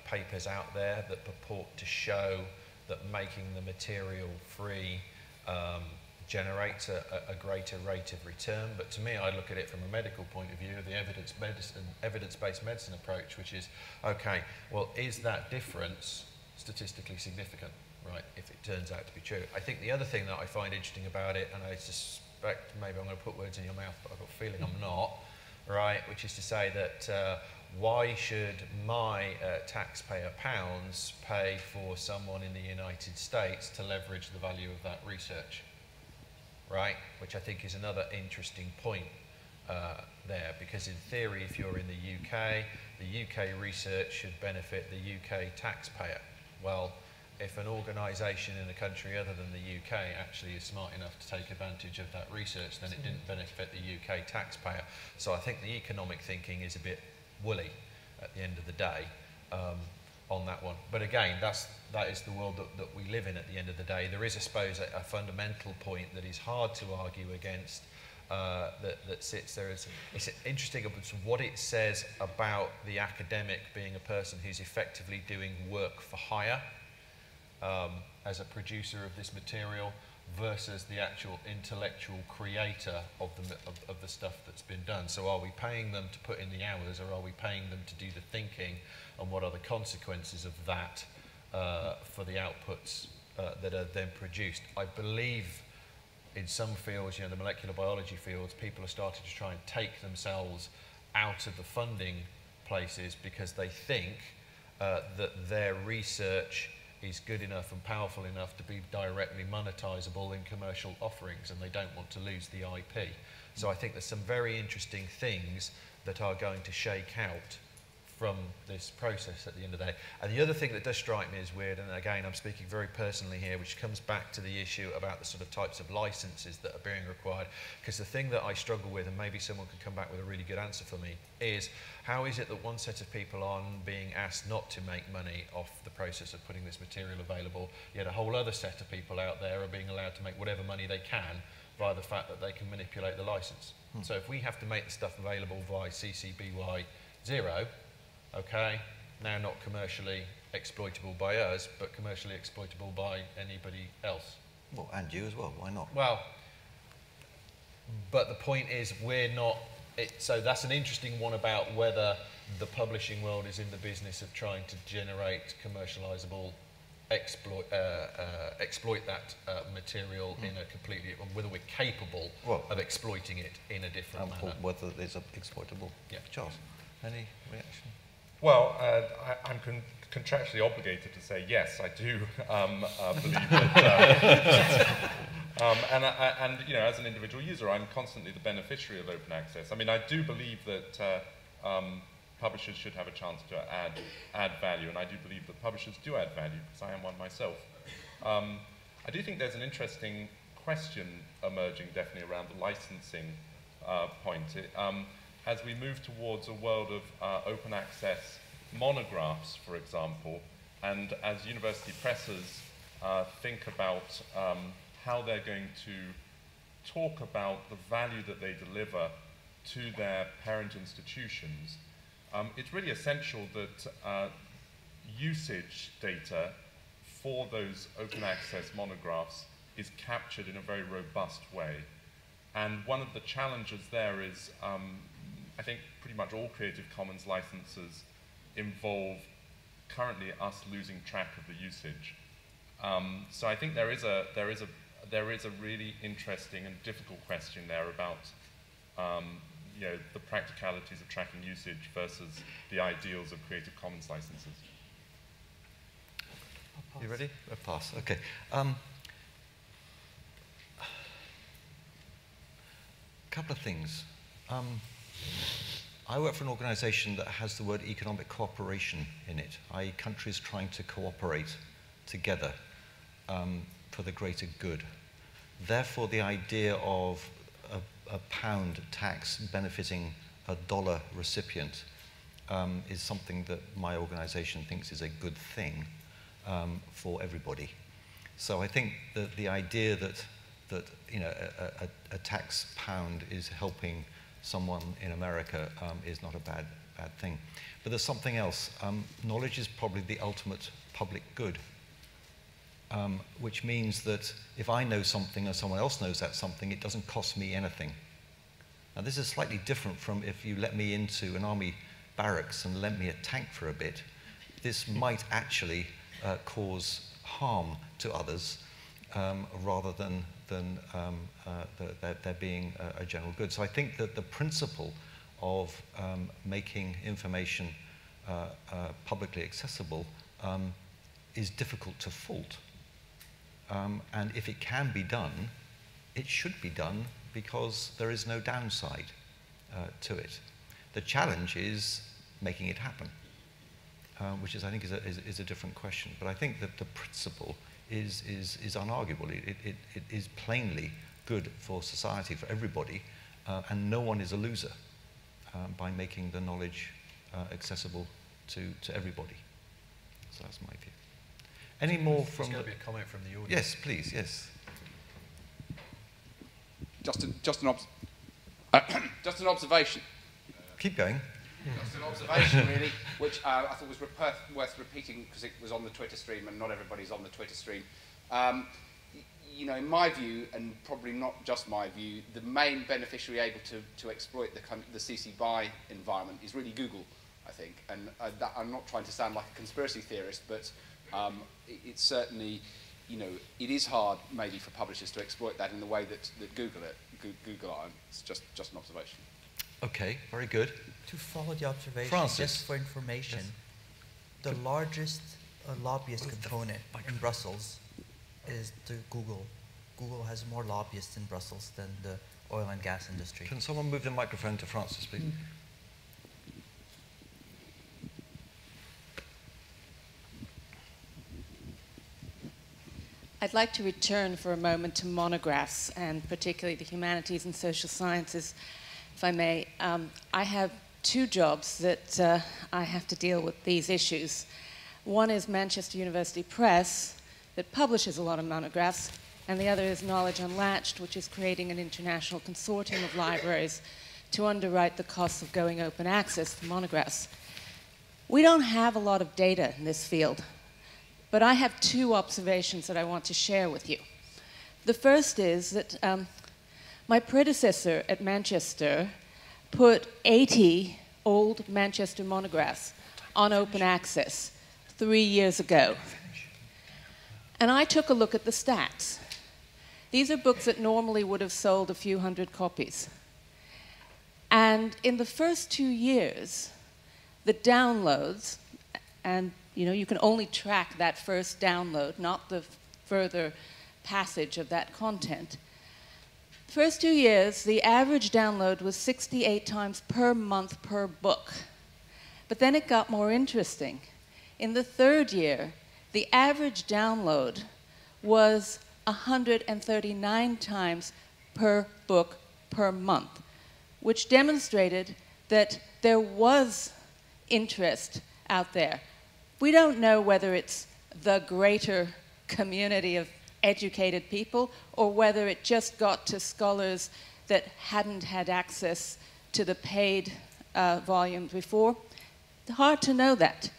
papers out there that purport to show that making the material free generates a greater rate of return, but to me, I look at it from a medical point of view, the evidence-based medicine approach, which is, okay, well, is that difference statistically significant, right, if it turns out to be true? I think the other thing that I find interesting about it, and I suspect maybe I'm going to put words in your mouth, but I've got a feeling I'm not, right, which is to say that why should my taxpayer pounds pay for someone in the United States to leverage the value of that research, right, which I think is another interesting point there, because in theory, if you're in the UK research should benefit the UK taxpayer. Well, if an organisation in a country other than the UK actually is smart enough to take advantage of that research, then it didn't benefit the UK taxpayer. So I think the economic thinking is a bit woolly at the end of the day on that one. But again, that is the world that we live in at the end of the day. There is, I suppose, a fundamental point that is hard to argue against that sits there. It's interesting what it says about the academic being a person who's effectively doing work for hire as a producer of this material versus the actual intellectual creator of the stuff that's been done. So are we paying them to put in the hours, or are we paying them to do the thinking, and what are the consequences of that for the outputs that are then produced? I believe in some fields, the molecular biology fields, people are starting to try and take themselves out of the funding places because they think that their research is good enough and powerful enough to be directly monetizable in commercial offerings, and they don't want to lose the IP. So I think there's some very interesting things that are going to shake out from this process at the end of the day. And the other thing that does strike me as weird, and again I'm speaking very personally here, which comes back to the issue about the sort of types of licenses that are being required, because the thing that I struggle with, and maybe someone can come back with a really good answer for me, is how is it that one set of people are being asked not to make money off the process of putting this material available, yet a whole other set of people out there are being allowed to make whatever money they can via the fact that they can manipulate the license. So if we have to make the stuff available via CC BY 0, okay, now not commercially exploitable by us, but commercially exploitable by anybody else. Well, and you as well, why not? Well, but the point is we're not, so that's an interesting one about whether the publishing world is in the business of trying to generate commercializable, exploit that material in a completely, whether we're capable of exploiting it in a different manner. Whether it's exploitable. Yeah. Charles, any reaction? Well, I'm contractually obligated to say yes, I do believe that. And as an individual user, I'm constantly the beneficiary of open access. I mean, I do believe that publishers should have a chance to add value, and I do believe that publishers do add value, because I am one myself. I do think there's an interesting question emerging, definitely around the licensing point. As we move towards a world of open access monographs, for example, and as university presses think about how they're going to talk about the value that they deliver to their parent institutions, it's really essential that usage data for those open access monographs is captured in a very robust way. And one of the challenges there is, I think pretty much all Creative Commons licenses involve currently us losing track of the usage. So I think there is a really interesting and difficult question there about the practicalities of tracking usage versus the ideals of Creative Commons licenses. You ready? I'll pass. Okay. Couple of things. I work for an organisation that has the word economic cooperation in it, i.e. countries trying to cooperate together for the greater good. Therefore, the idea of a pound tax benefiting a dollar recipient is something that my organisation thinks is a good thing for everybody. So I think that the idea that a tax pound is helping someone in America is not a bad thing. But there's something else. Knowledge is probably the ultimate public good, which means that if I know something or someone else knows that something, it doesn't cost me anything. Now this is slightly different from if you let me into an army barracks and lent me a tank for a bit. This might actually cause harm to others rather than there being a general good. So I think that the principle of making information publicly accessible is difficult to fault. And if it can be done, it should be done because there is no downside to it. The challenge is making it happen. which is, I think, is a different question. But I think that the principle is unarguable. It is plainly good for society, for everybody, and no one is a loser by making the knowledge accessible to everybody. So that's my view. Any more from... There's going to be a comment from the audience. Yes, please, yes. Just an observation. Keep going. Just an observation, really, which I thought was worth repeating because it was on the Twitter stream and not everybody's on the Twitter stream. You know, in my view, and probably not just my view, the main beneficiary able to exploit the CC BY environment is really Google, I think. And I'm not trying to sound like a conspiracy theorist, but it's certainly, you know, it is hard maybe for publishers to exploit that in the way that Google are. It's just an observation. Okay, very good. To follow the observation, Francis. just for information, yes. The largest lobbyist component in Brussels is Google. Google has more lobbyists in Brussels than the oil and gas industry. Can someone move the microphone to Francis, please? I'd like to return for a moment to monographs, and particularly the humanities and social sciences, if I may. I have two jobs that I have to deal with these issues. One is Manchester University Press, that publishes a lot of monographs, and the other is Knowledge Unlatched, which is creating an international consortium of libraries to underwrite the costs of going open access to monographs. We don't have a lot of data in this field, but I have two observations that I want to share with you. The first is that my predecessor at Manchester put 80 old Manchester monographs on open access 3 years ago. And I took a look at the stats. These are books that normally would have sold a few hundred copies. And in the first 2 years, the downloads, and you know, you can only track that first download, not the further passage of that content. First 2 years, the average download was 68 times per month per book. But then it got more interesting. In the third year, the average download was 139 times per book per month, which demonstrated that there was interest out there. We don't know whether it's the greater community of educated people or whether it just got to scholars that hadn't had access to the paid volume before. It's hard to know that.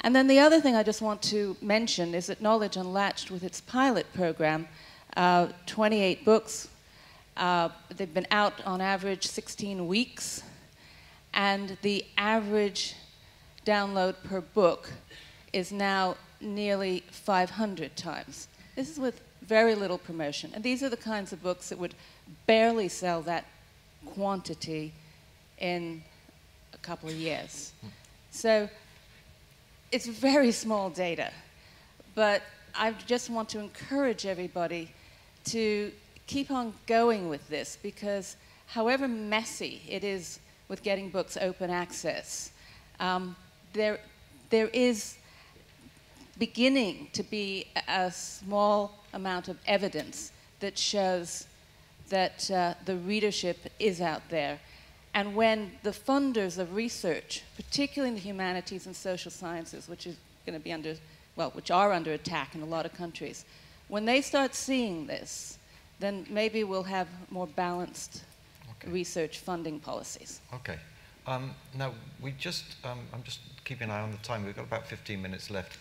And then the other thing I just want to mention is that Knowledge Unlatched, with its pilot program, 28 books, they've been out on average 16 weeks, and the average download per book is now nearly 500 times. This is with very little promotion. And these are the kinds of books that would barely sell that quantity in a couple of years. So it's very small data. But I just want to encourage everybody to keep on going with this, because however messy it is with getting books open access, there is beginning to be a small amount of evidence that shows that the readership is out there. And when the funders of research, particularly in the humanities and social sciences, which is going to be under, well, which are under attack in a lot of countries, when they start seeing this, then maybe we'll have more balanced research funding policies. Okay. Now, I'm just keeping an eye on the time. We've got about 15 minutes left.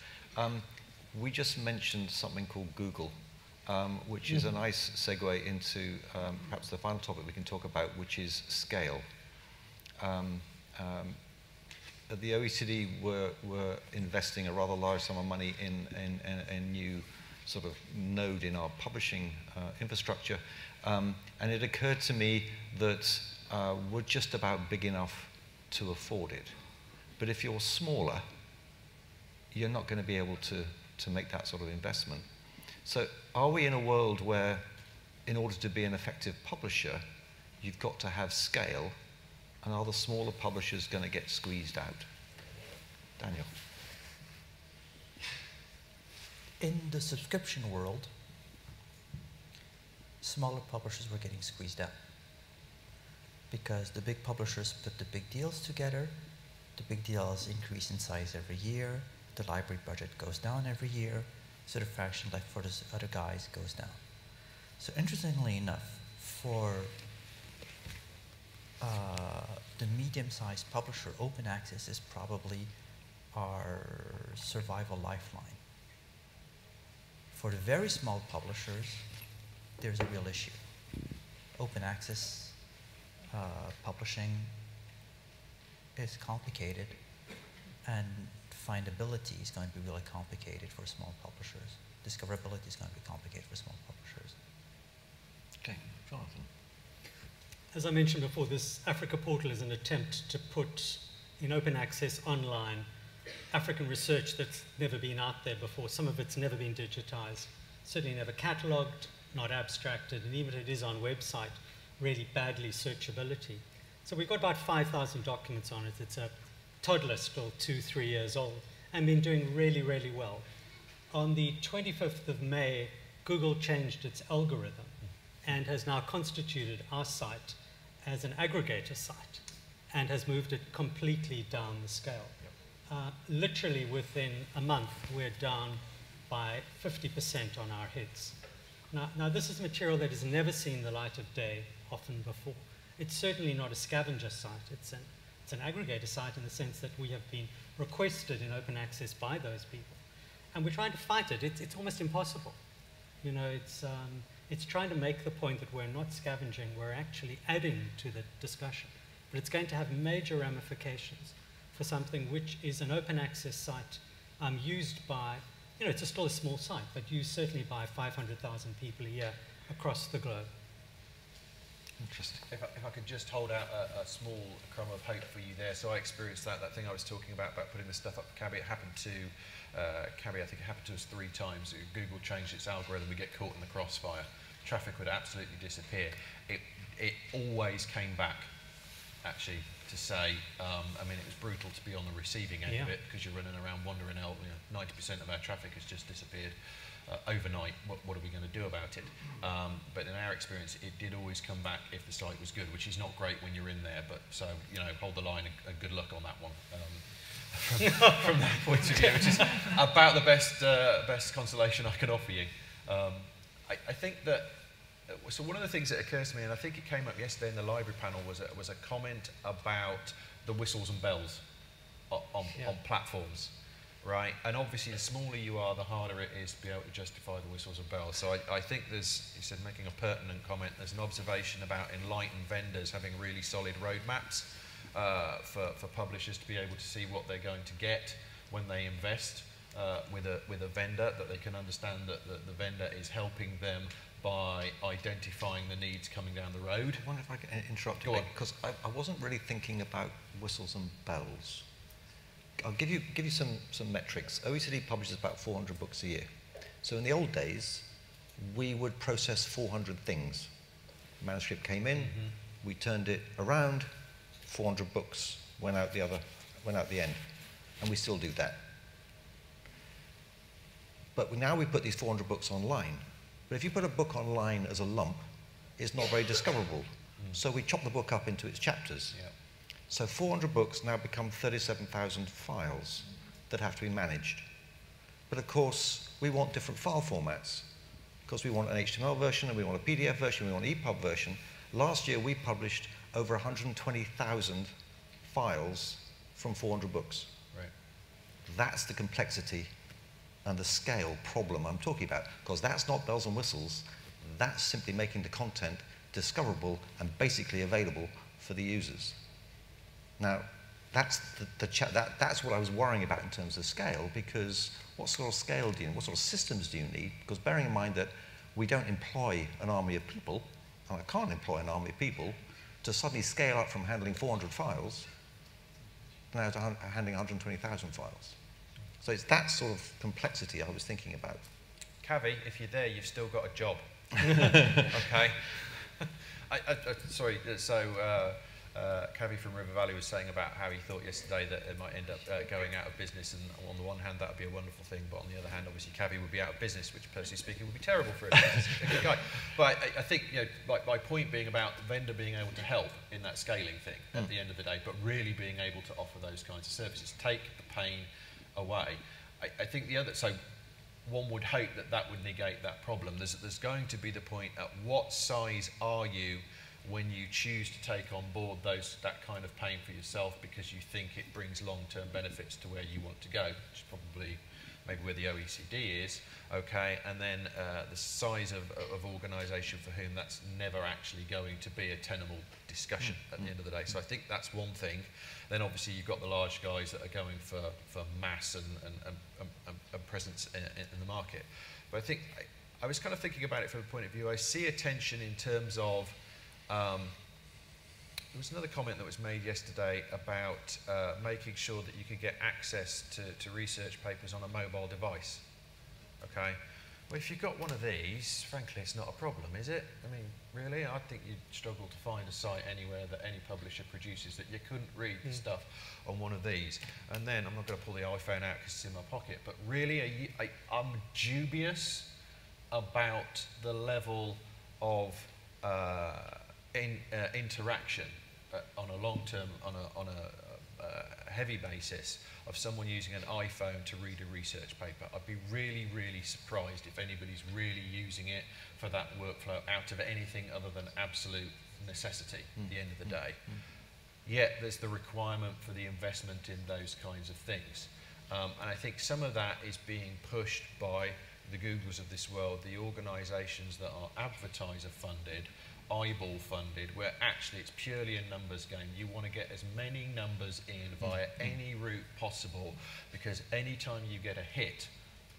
We just mentioned something called Google, which is a nice segue into perhaps the final topic we can talk about, which is scale. The OECD were investing a rather large sum of money in a new sort of node in our publishing infrastructure, and it occurred to me that we're just about big enough to afford it. But if you're smaller, you're not going to be able to make that sort of investment. So are we in a world where, in order to be an effective publisher, you've got to have scale, and are the smaller publishers going to get squeezed out? Daniel. In the subscription world, smaller publishers were getting squeezed out because the big publishers put the big deals together. The big deals increase in size every year. The library budget goes down every year, so the fraction left for the other guys goes down. So interestingly enough, for the medium-sized publisher, open access is probably our survival lifeline. For the very small publishers, there's a real issue. Open access publishing is complicated, and findability is going to be really complicated for small publishers. Discoverability is going to be complicated for small publishers. Okay, Jonathan. As I mentioned before, this Africa portal is an attempt to put in open access online African research that's never been out there before. Some of it's never been digitized, certainly never catalogued, not abstracted, and even if it is on website, really badly searchability. So we've got about 5,000 documents on it. It's a toddler still, 2-3 years old, and been doing really, really well. On the 25th of May, Google changed its algorithm and has now constituted our site as an aggregator site and has moved it completely down the scale. Literally within a month, we're down by 50% on our hits. Now, this is material that has never seen the light of day often before. It's certainly not a scavenger site. It's an aggregator site in the sense that we have been requested in open access by those people. And we're trying to fight it. It's almost impossible. You know, it's trying to make the point that we're not scavenging, we're actually adding to the discussion. But it's going to have major ramifications for something which is an open access site used by, you know, it's still a small site, but used certainly by 500,000 people a year across the globe. Interesting. If I could just hold out a small crumb of hope for you there. So I experienced that thing I was talking about putting the stuff up for Cabby. It happened to Cabby, I think it happened to us 3 times. Google changed its algorithm, we get caught in the crossfire. Traffic would absolutely disappear. It always came back, actually, to say, I mean, it was brutal to be on the receiving end of it because you're running around wandering out. You know, 90% of our traffic has just disappeared overnight. What are we going to do about it? But in our experience, it did always come back if the site was good, which is not great when you're in there. But so, you know, hold the line and good luck on that one. From that point of view, which is about the best consolation I can offer you. I think that. So one of the things that occurs to me, and I think it came up yesterday in the library panel, was a comment about the whistles and bells on platforms, right? And obviously, the smaller you are, the harder it is to be able to justify the whistles and bells. So I think there's, he said, making a pertinent comment, there's an observation about enlightened vendors having really solid roadmaps for publishers to be able to see what they're going to get when they invest with a vendor, that they can understand that the vendor is helping them by identifying the needs coming down the road. I wonder if I can interrupt you, because I wasn't really thinking about whistles and bells. I'll give you some metrics. OECD publishes about 400 books a year. So in the old days, we would process 400 things. Manuscript came in, we turned it around, 400 books went out the end, and we still do that. But now we put these 400 books online. But if you put a book online as a lump, it's not very discoverable. So we chop the book up into its chapters. Yep. So 400 books now become 37,000 files that have to be managed. But of course, we want different file formats, because we want an HTML version, and we want a PDF version, we want an EPUB version. Last year, we published over 120,000 files from 400 books. Right. That's the complexity and the scale problem I'm talking about, because that's not bells and whistles, that's simply making the content discoverable and basically available for the users. Now, that's that's what I was worrying about in terms of scale, because what sort of scale do you need, what sort of systems do you need? Because bearing in mind that we don't employ an army of people, and I can't employ an army of people, to suddenly scale up from handling 400 files now to handling 120,000 files. So it's that sort of complexity I was thinking about. Cavi, if you're there, you've still got a job. Okay. Sorry. So Cavi from River Valley was saying about how he thought yesterday that it might end up going out of business, and on the one hand that would be a wonderful thing, but on the other hand obviously Cavi would be out of business, which personally speaking would be terrible for him. He's a good guy. But I think, you know, like my point being about the vendor being able to help in that scaling thing at the end of the day, but really being able to offer those kinds of services, take the pain away. I think the other, so one would hope that that would negate that problem. There's going to be the point at what size are you when you choose to take on board that kind of pain for yourself because you think it brings long-term benefits to where you want to go, which is probably maybe where the OECD is, okay, and then the size of organisation for whom that's never actually going to be a tenable discussion at the end of the day. So I think that's one thing. Then obviously you've got the large guys that are going for mass and presence in the market. But I think, I was kind of thinking about it from the point of view, I see a tension in terms of, there was another comment that was made yesterday about making sure that you could get access to research papers on a mobile device. Okay? Well, if you've got one of these, frankly, it's not a problem, is it? I mean, really? I think you'd struggle to find a site anywhere that any publisher produces that you couldn't read the stuff on one of these. And then, I'm not going to pull the iPhone out because it's in my pocket, but really, I'm dubious about the level of interaction on a long-term, on a heavy basis of someone using an iPhone to read a research paper. I'd be really, really surprised if anybody's really using it for that workflow out of anything other than absolute necessity at the end of the day. Yet there's the requirement for the investment in those kinds of things. And I think some of that is being pushed by the Googles of this world, the organisations that are advertiser funded, eyeball funded, where actually it's purely a numbers game. You want to get as many numbers in via any route possible, because any time you get a hit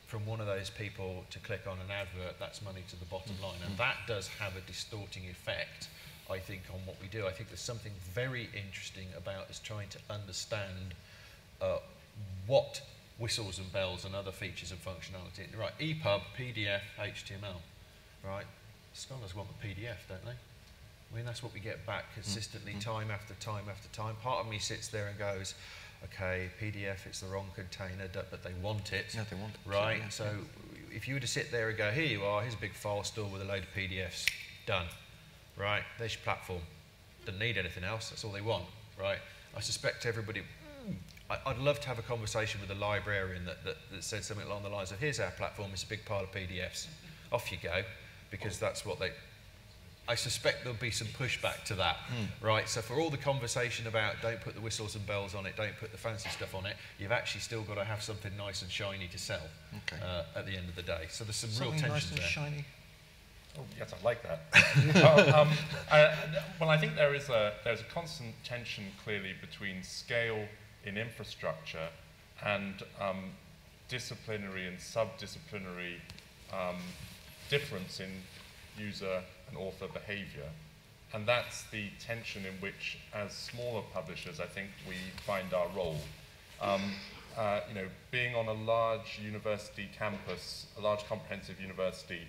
from one of those people to click on an advert, that's money to the bottom line. And that does have a distorting effect, I think, on what we do. I think there's something very interesting about us trying to understand what whistles and bells and other features of functionality. Right, EPUB, PDF, HTML, right? Scholars want the PDF, don't they? I mean, that's what we get back consistently, time after time after time. Part of me sits there and goes, okay, PDF, it's the wrong container, but they want it. Yeah, they want it. Right? Yeah. So if you were to sit there and go, here you are, here's a big file store with a load of PDFs, done. Right? There's your platform. Doesn't need anything else, that's all they want. Right? I suspect everybody, I'd love to have a conversation with a librarian that said something along the lines of, here's our platform, it's a big pile of PDFs. Off you go. Because that's what I suspect there'll be some pushback to that, right? So for all the conversation about don't put the whistles and bells on it, don't put the fancy stuff on it, you've actually still got to have something nice and shiny to sell at the end of the day. So there's some real tensions nice and there. Shiny. Oh, yes, I like that. Well, I think there's a constant tension clearly between scale in infrastructure and disciplinary and subdisciplinary difference in user and author behavior. And that's the tension in which, as smaller publishers, I think we find our role. You know, being on a large university campus, a large comprehensive university,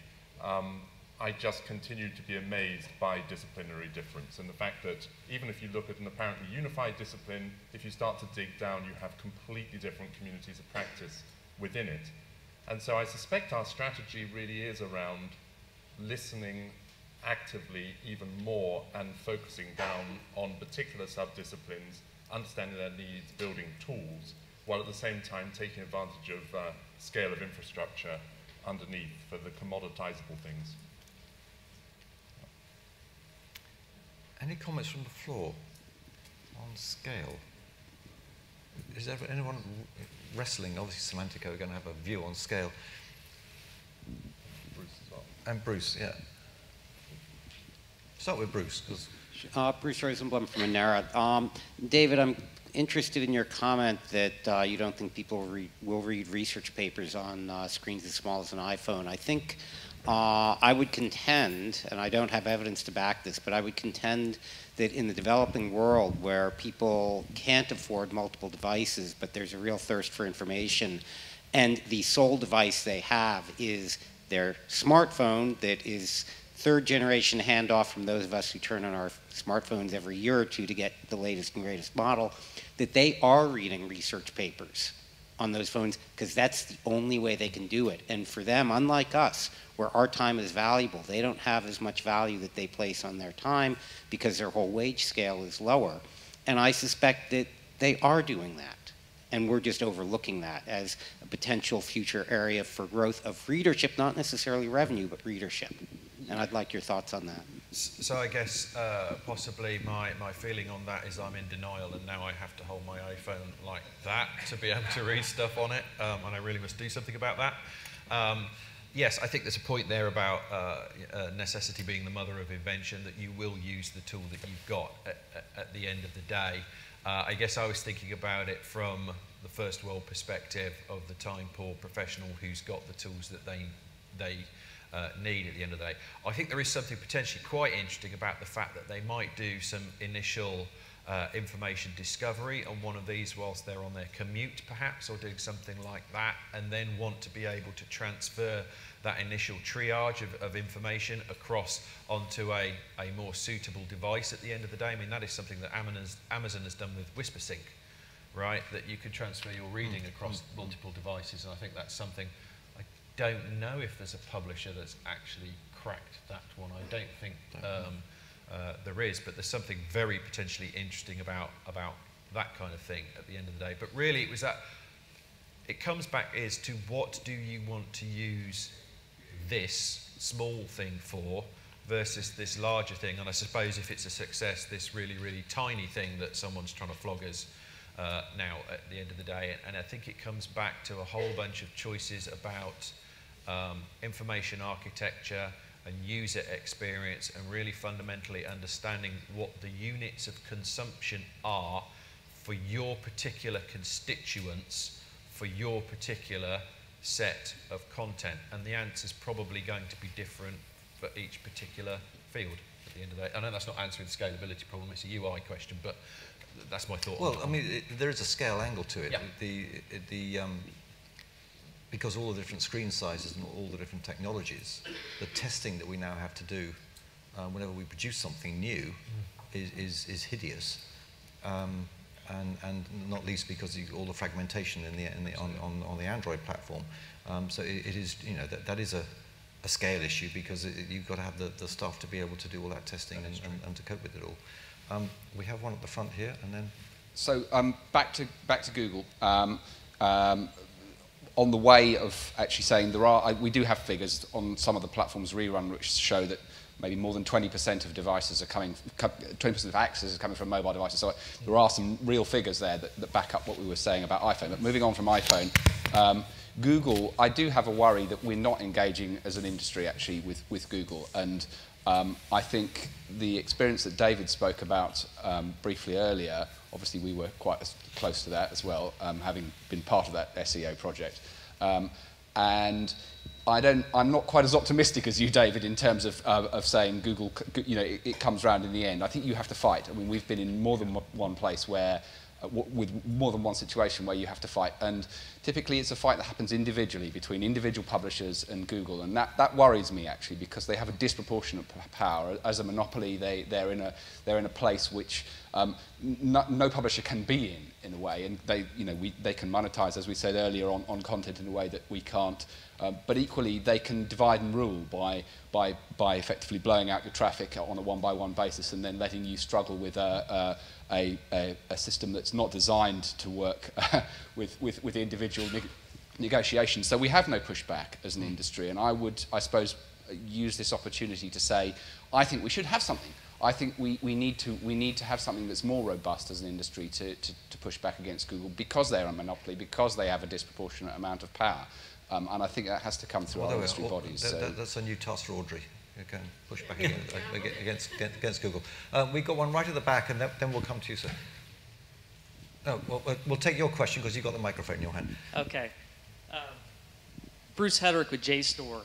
I just continue to be amazed by disciplinary difference, and the fact that even if you look at an apparently unified discipline, if you start to dig down, you have completely different communities of practice within it. And so I suspect our strategy really is around listening actively even more and focusing down on particular sub-disciplines, understanding their needs, building tools, while at the same time taking advantage of scale of infrastructure underneath for the commoditizable things. Any comments from the floor on scale? Is there anyone wrestling? Obviously, Semantica are going to have a view on scale. Bruce as well. And Bruce, yeah. Start with Bruce. Bruce Rosenblum from Monera. David, I'm interested in your comment that you don't think people will read research papers on screens as small as an iPhone. I think I would contend, and I don't have evidence to back this, but I would contend that in the developing world where people can't afford multiple devices, but there's a real thirst for information, and the sole device they have is their smartphone that is third generation handoff from those of us who turn on our smartphones every year or two to get the latest and greatest model, that they are reading research papers on those phones because that's the only way they can do it. And for them, unlike us, where our time is valuable, they don't have as much value that they place on their time because their whole wage scale is lower. And I suspect that they are doing that. And we're just overlooking that as a potential future area for growth of readership, not necessarily revenue, but readership. And I'd like your thoughts on that. So I guess possibly my feeling on that is I'm in denial, and now I have to hold my iPhone like that to be able to read stuff on it, and I really must do something about that. Yes, I think there's a point there about necessity being the mother of invention, that you will use the tool that you've got at the end of the day. I guess I was thinking about it from the first world perspective of the time-poor professional who's got the tools that they need at the end of the day. I think there is something potentially quite interesting about the fact that they might do some initial information discovery on one of these whilst they're on their commute perhaps, or doing something like that, and then want to be able to transfer that initial triage of information across onto a more suitable device at the end of the day. I mean, that is something that Amazon has done with WhisperSync, right? That you can transfer your reading across multiple devices, and I think that's something. I don't know if there's a publisher that's actually cracked that one. I don't think there is, but there's something very potentially interesting about that kind of thing at the end of the day. But really, it was that. It comes back is to what do you want to use this small thing for versus this larger thing. And I suppose if it's a success, this really, really tiny thing that someone's trying to flog us now at the end of the day. And I think it comes back to a whole bunch of choices about information architecture and user experience, and really fundamentally understanding what the units of consumption are for your particular constituents, for your particular set of content. And the answer is probably going to be different for each particular field at the end of the day. I know that's not answering the scalability problem, it's a UI question, but that's my thought. Well, I mean, there is a scale angle to it. Yeah. Because all the different screen sizes and all the different technologies, the testing that we now have to do whenever we produce something new is hideous, and not least because all the fragmentation on the Android platform. So it is, you know, that is a scale issue, because you've got to have the staff to be able to do all that testing and to cope with it all. We have one at the front here, and then. So back to Google. On the way of actually saying we do have figures on some of the platforms we run which show that maybe more than 20% of devices are 20% of access is coming from mobile devices. So there are some real figures there that back up what we were saying about iPhone. But moving on from iPhone, Google, I do have a worry that we're not engaging as an industry actually with Google. And I think the experience that David spoke about briefly earlier, obviously we were quite close to that as well, having been part of that SEO project. And I'm not quite as optimistic as you, David, in terms of saying Google, you know, it comes round in the end. I think you have to fight. I mean, we've been in more than one place where, with more than one situation where you have to fight. And typically it's a fight that happens individually between individual publishers and Google. And that worries me, actually, because they have a disproportionate power. As a monopoly, they're in a place which no publisher can be in a way. And they can monetize, as we said earlier, on content in a way that we can't. But equally, they can divide and rule by effectively blowing out your traffic on a one-by-one basis and then letting you struggle with a system that's not designed to work with individual negotiations. So we have no pushback as an industry, and I would, I suppose, use this opportunity to say, I think we should have something. I think we need to have something that's more robust as an industry to push back against Google, because they're a monopoly, because they have a disproportionate amount of power. And I think that has so our industry bodies. That's a new task for Audrey. You can push back against Google. We've got one right at the back, and then we'll come to you, sir. No, we'll take your question because you've got the microphone in your hand. Okay. Bruce Hedrick with JSTOR.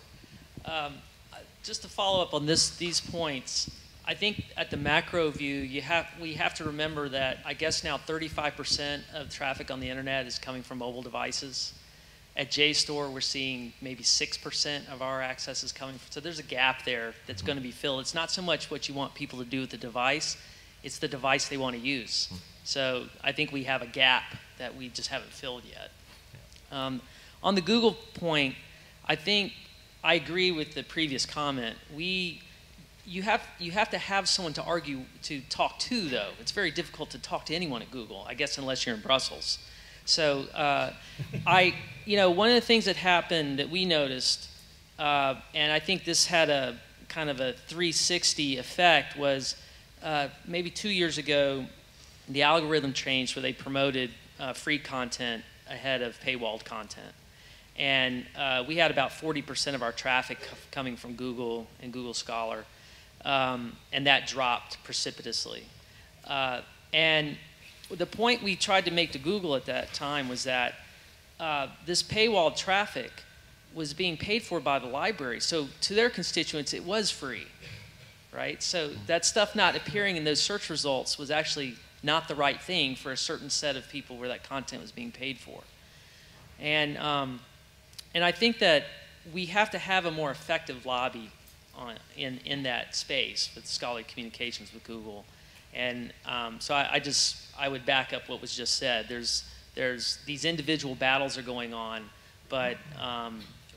Just to follow up on these points, I think at the macro view, we have to remember that I guess now 35% of traffic on the internet is coming from mobile devices. At JSTOR, we're seeing maybe 6% of our access is coming from, so there's a gap there that's going to be filled. It's not so much what you want people to do with the device, it's the device they want to use. So I think we have a gap that we just haven't filled yet. On the Google point, I think I agree with the previous comment. You have to have someone to talk to, though. It's very difficult to talk to anyone at Google, I guess, unless you're in Brussels. So one of the things that happened that we noticed, and I think this had a kind of a 360 effect, was maybe 2 years ago, the algorithm changed where they promoted free content ahead of paywalled content. And we had about 40% of our traffic coming from Google and Google Scholar, and that dropped precipitously. And the point we tried to make to Google at that time was that this paywalled traffic was being paid for by the library. So to their constituents, it was free, right? So that stuff not appearing in those search results was actually not the right thing for a certain set of people where that content was being paid for. And I think that we have to have a more effective lobby in that space with scholarly communications with Google. And so I would back up what was just said. There's these individual battles are going on, but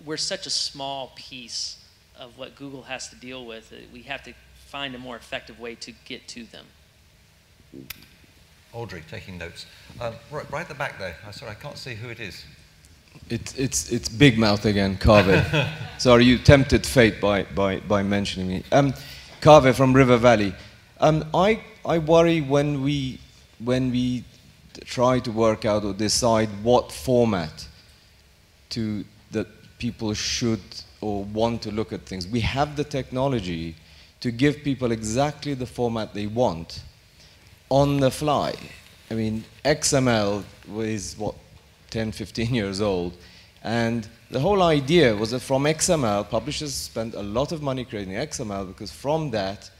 we're such a small piece of what Google has to deal with. We have to find a more effective way to get to them. Audrey, taking notes. Right at the back there. Sorry, I can't see who it is. It's Big Mouth again, Kaveh. Sorry, you tempted fate by mentioning me. Kaveh from River Valley. I worry when we try to work out or decide what format that people should or want to look at things. We have the technology to give people exactly the format they want on the fly. I mean, XML is what, 10, 15 years old. And the whole idea was that from XML, publishers spent a lot of money creating XML because from that,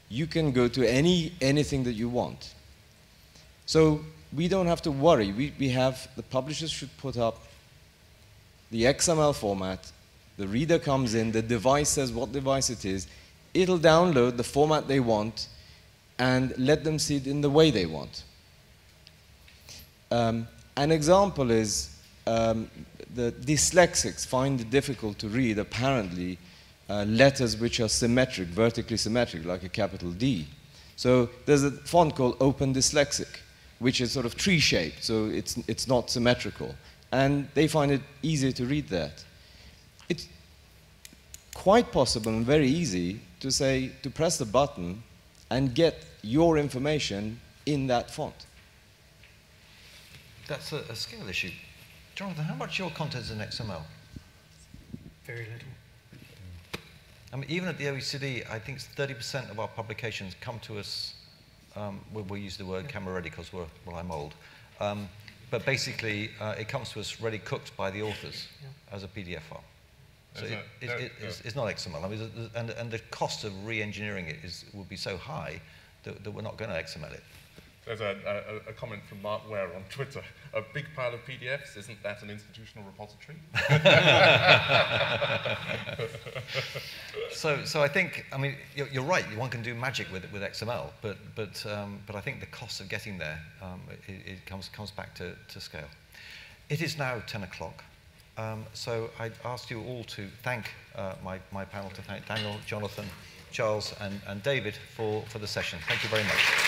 you can go to anything that you want. So we don't have to worry. The publishers should put up the XML format, the reader comes in, the device says what device it is, it'll download the format they want and let them see it in the way they want. An example is the dyslexics find it difficult to read, apparently, letters which are symmetric, vertically symmetric, like a capital D. So there's a font called Open Dyslexic, which is sort of tree-shaped, so it's not symmetrical. And they find it easier to read that. It's quite possible and very easy to press the button and get your information in that font. That's a scale issue. Jonathan, how much of your content is in XML? Very little. I mean, even at the OECD, I think 30% of our publications come to us, we'll use the word camera ready because I'm old, but basically it comes to us ready cooked by the authors as a PDF file. So it's not XML. I mean, and the cost of re-engineering it would be so high that we're not going to XML it. There's a comment from Mark Ware on Twitter. A big pile of PDFs, isn't that an institutional repository? So I think, I mean, you're right. One can do magic with XML, but I think the cost of getting there it comes back to scale. It is now 10 o'clock. So I asked you all to thank my panel, to thank Daniel, Jonathan, Charles, and David for the session. Thank you very much.